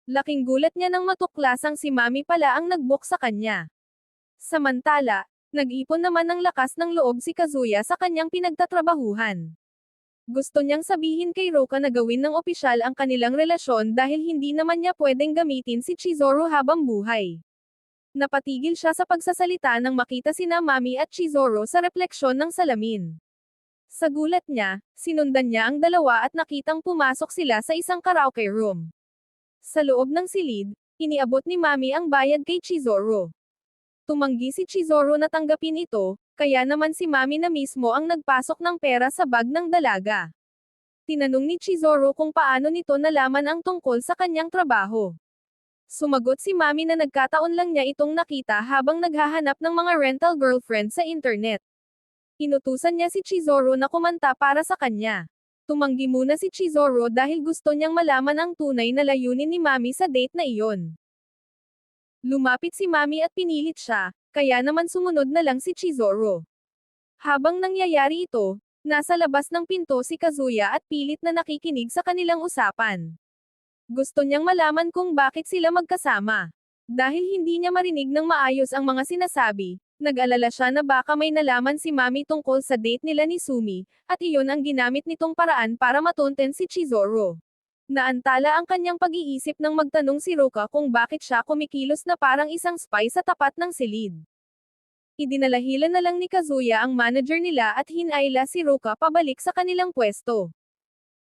Laking gulat niya nang matuklasang si Mami pala ang nag-book sa kanya. Samantala, nag-ipon naman ng lakas ng loob si Kazuya sa kanyang pinagtatrabahuhan. Gusto niyang sabihin kay Roka na gawin ng opisyal ang kanilang relasyon dahil hindi naman niya pwedeng gamitin si Chizuru habang buhay. Napatigil siya sa pagsasalita nang makita sina Mami at Chizuru sa refleksyon ng salamin. Sa gulat niya, sinundan niya ang dalawa at nakitang pumasok sila sa isang karaoke room. Sa loob ng silid, iniabot ni Mami ang bayad kay Chizuru. Tumanggi si Chizuru na tanggapin ito, kaya naman si Mami na mismo ang nagpasok ng pera sa bag ng dalaga. Tinanong ni Chizuru kung paano nito nalaman ang tungkol sa kanyang trabaho. Sumagot si Mami na nagkataon lang niya itong nakita habang naghahanap ng mga rental girlfriend sa internet. Inutusan niya si Chizuru na kumanta para sa kanya. Tumanggi muna si Chizuru dahil gusto niyang malaman ang tunay na layunin ni Mami sa date na iyon. Lumapit si Mami at pinilit siya, kaya naman sumunod na lang si Chizuru. Habang nangyayari ito, nasa labas ng pinto si Kazuya at pilit na nakikinig sa kanilang usapan. Gusto niyang malaman kung bakit sila magkasama. Dahil hindi niya marinig ng maayos ang mga sinasabi, nag-alala siya na baka may nalaman si Mami tungkol sa date nila ni Sumi, at iyon ang ginamit nitong paraan para matunten si Chizuru. Naantala ang kanyang pag-iisip nang magtanong si Roka kung bakit siya kumikilos na parang isang spy sa tapat ng silid. Idinalahilan na lang ni Kazuya ang manager nila at hinayla si Roka pabalik sa kanilang pwesto.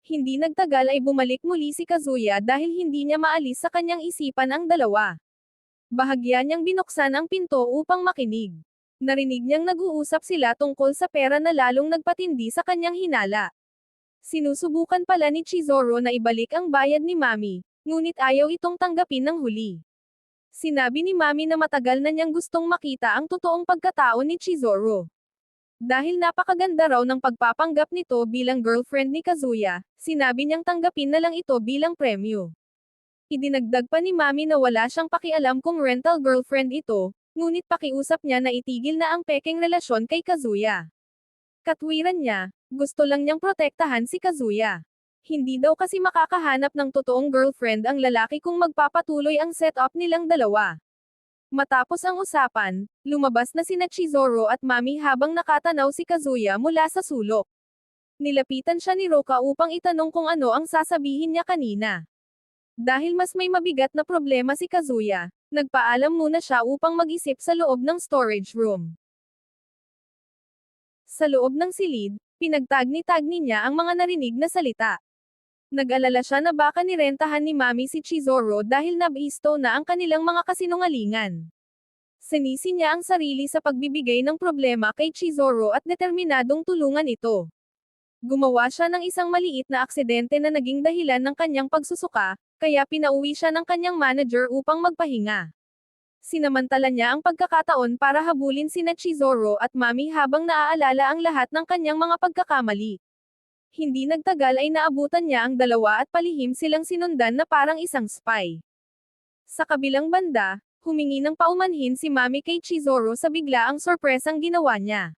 Hindi nagtagal ay bumalik muli si Kazuya dahil hindi niya maalis sa kanyang isipan ang dalawa. Bahagya niyang binuksan ang pinto upang makinig. Narinig niyang nag-uusap sila tungkol sa pera na lalong nagpatindi sa kanyang hinala. Sinusubukan pala ni Chizuru na ibalik ang bayad ni Mami, ngunit ayaw itong tanggapin ng huli. Sinabi ni Mami na matagal na niyang gustong makita ang totoong pagkatao ni Chizuru. Dahil napakaganda raw ng pagpapanggap nito bilang girlfriend ni Kazuya, sinabi niyang tanggapin na lang ito bilang premyo. Idinagdag pa ni Mami na wala siyang pakialam kung rental girlfriend ito, ngunit pakiusap niya na itigil na ang pekeng relasyon kay Kazuya. Katwiran niya, gusto lang niyang protektahan si Kazuya. Hindi daw kasi makakahanap ng totoong girlfriend ang lalaki kung magpapatuloy ang setup nilang dalawa. Matapos ang usapan, lumabas na sina Chizuru at Mami habang nakatanaw si Kazuya mula sa sulok. Nilapitan siya ni Roka upang itanong kung ano ang sasabihin niya kanina. Dahil mas may mabigat na problema si Kazuya, nagpaalam muna siya upang mag-isip sa loob ng storage room. Sa loob ng silid, pinagtagni-tagni niya ang mga narinig na salita. Nag-alala siya na baka nirentahan ni Mami si Chizoro dahil nabisto na ang kanilang mga kasinungalingan. Sinisi niya ang sarili sa pagbibigay ng problema kay Chizoro at determinadong tulungan ito. Gumawa siya ng isang maliit na aksidente na naging dahilan ng kanyang pagsusuka, kaya pinauwi siya ng kanyang manager upang magpahinga. Sinamantala niya ang pagkakataon para habulin sina Chizoro at Mami habang naaalala ang lahat ng kanyang mga pagkakamali. Hindi nagtagal ay naabutan niya ang dalawa at palihim silang sinundan na parang isang spy. Sa kabilang banda, humingi ng paumanhin si Mami kay Chizoro sa biglaang sorpresang ginawa niya.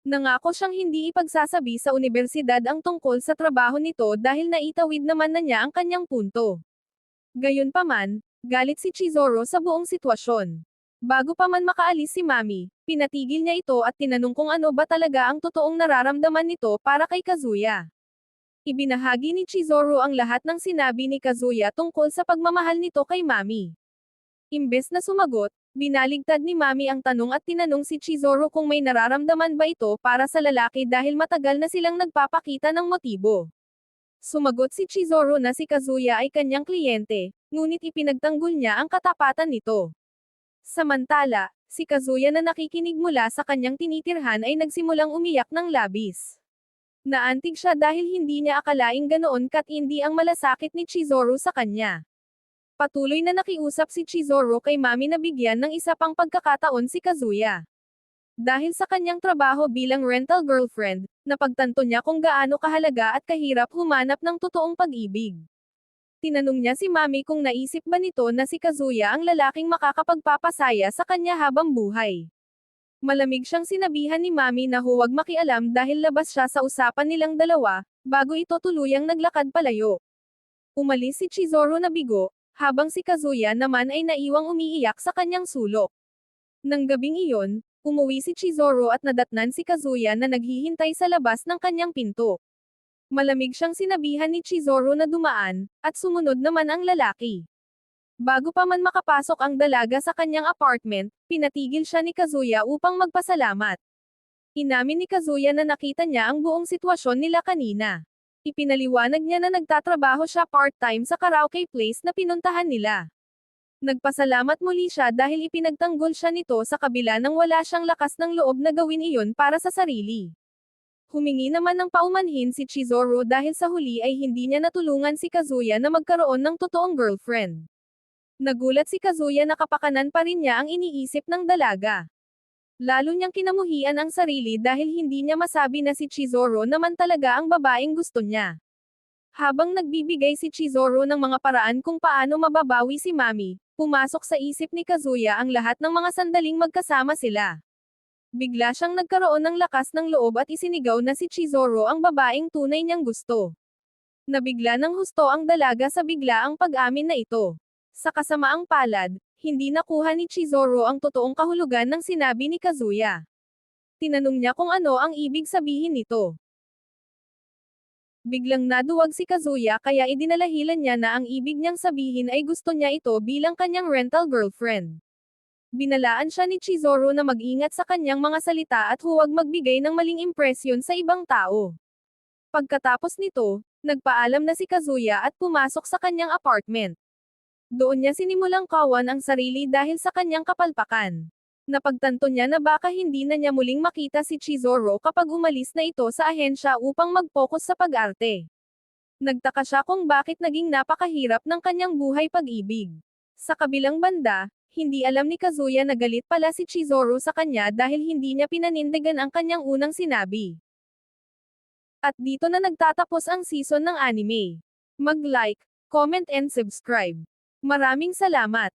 Nangako siyang hindi ipagsasabi sa universidad ang tungkol sa trabaho nito dahil naitawid naman na niya ang kanyang punto. Gayunpaman, galit si Chizoro sa buong sitwasyon. Bago pa man makaalis si Mami, pinatigil niya ito at tinanong kung ano ba talaga ang totoong nararamdaman nito para kay Kazuya. Ibinahagi ni Chizoro ang lahat ng sinabi ni Kazuya tungkol sa pagmamahal nito kay Mami. Imbes na sumagot, binaligtad ni Mami ang tanong at tinanong si Chizoro kung may nararamdaman ba ito para sa lalaki dahil matagal na silang nagpapakita ng motibo. Sumagot si Chizoro na si Kazuya ay kanyang kliyente, ngunit ipinagtanggol niya ang katapatan nito. Samantala, si Kazuya na nakikinig mula sa kanyang tinitirhan ay nagsimulang umiyak ng labis. Naantig siya dahil hindi niya akalaing ganoon katindi ang malasakit ni Chizoro sa kanya. Patuloy na nakiusap si Chizoro kay Mami na bigyan ng isa pang pagkakataon si Kazuya. Dahil sa kanyang trabaho bilang rental girlfriend, napagtanto niya kung gaano kahalaga at kahirap humanap ng totoong pag-ibig. Tinanong niya si Mami kung naisip ba nito na si Kazuya ang lalaking makakapagpapasaya sa kanya habang buhay. Malamig siyang sinabihan ni Mami na huwag makialam dahil labas siya sa usapan nilang dalawa, bago ito tuluyang naglakad palayo. Umalis si Chizoro na bigo, habang si Kazuya naman ay naiwang umiiyak sa kanyang sulok. Nang gabing iyon, umuwi si Chizoro at nadatnan si Kazuya na naghihintay sa labas ng kanyang pinto. Malamig siyang sinabihan ni Chizoro na dumaan, at sumunod naman ang lalaki. Bago pa man makapasok ang dalaga sa kanyang apartment, pinatigil siya ni Kazuya upang magpasalamat. Inamin ni Kazuya na nakita niya ang buong sitwasyon nila kanina. Ipinaliwanag niya na nagtatrabaho siya part-time sa karaoke place na pinuntahan nila. Nagpasalamat muli siya dahil ipinagtanggol siya nito sa kabila ng wala siyang lakas ng loob na gawin iyon para sa sarili. Humingi naman ng paumanhin si Chizoro dahil sa huli ay hindi niya natulungan si Kazuya na magkaroon ng totoong girlfriend. Nagulat si Kazuya na kapakanan pa rin niya ang iniisip ng dalaga. Lalo niyang kinamuhian ang sarili dahil hindi niya masabi na si Chizoro naman talaga ang babaeng gusto niya. Habang nagbibigay si Chizoro ng mga paraan kung paano mababawi si Mami, pumasok sa isip ni Kazuya ang lahat ng mga sandaling magkasama sila. Bigla siyang nagkaroon ng lakas ng loob at isinigaw na si Chizoro ang babaeng tunay niyang gusto. Nabigla ng husto ang dalaga sa biglaang pag-amin na ito. Sa kasamaang palad, hindi nakuha ni Chizoro ang totoong kahulugan ng sinabi ni Kazuya. Tinanong niya kung ano ang ibig sabihin nito. Biglang naduwag si Kazuya kaya idinalahilan niya na ang ibig niyang sabihin ay gusto niya ito bilang kanyang rental girlfriend. Binalaan siya ni Chizoro na mag-ingat sa kanyang mga salita at huwag magbigay ng maling impresyon sa ibang tao. Pagkatapos nito, nagpaalam na si Kazuya at pumasok sa kanyang apartment. Doon niya sinimulang kawan ang sarili dahil sa kanyang kapalpakan. Napagtanto niya na baka hindi na niya muling makita si Chizoro kapag umalis na ito sa ahensya upang mag-focus sa pag-arte. Nagtaka siya kung bakit naging napakahirap ng kanyang buhay pag-ibig. Sa kabilang banda, hindi alam ni Kazuya na galit pala si Chizoro sa kanya dahil hindi niya pinanindigan ang kanyang unang sinabi. At dito na nagtatapos ang season ng anime. Mag-like, comment and subscribe. Maraming salamat!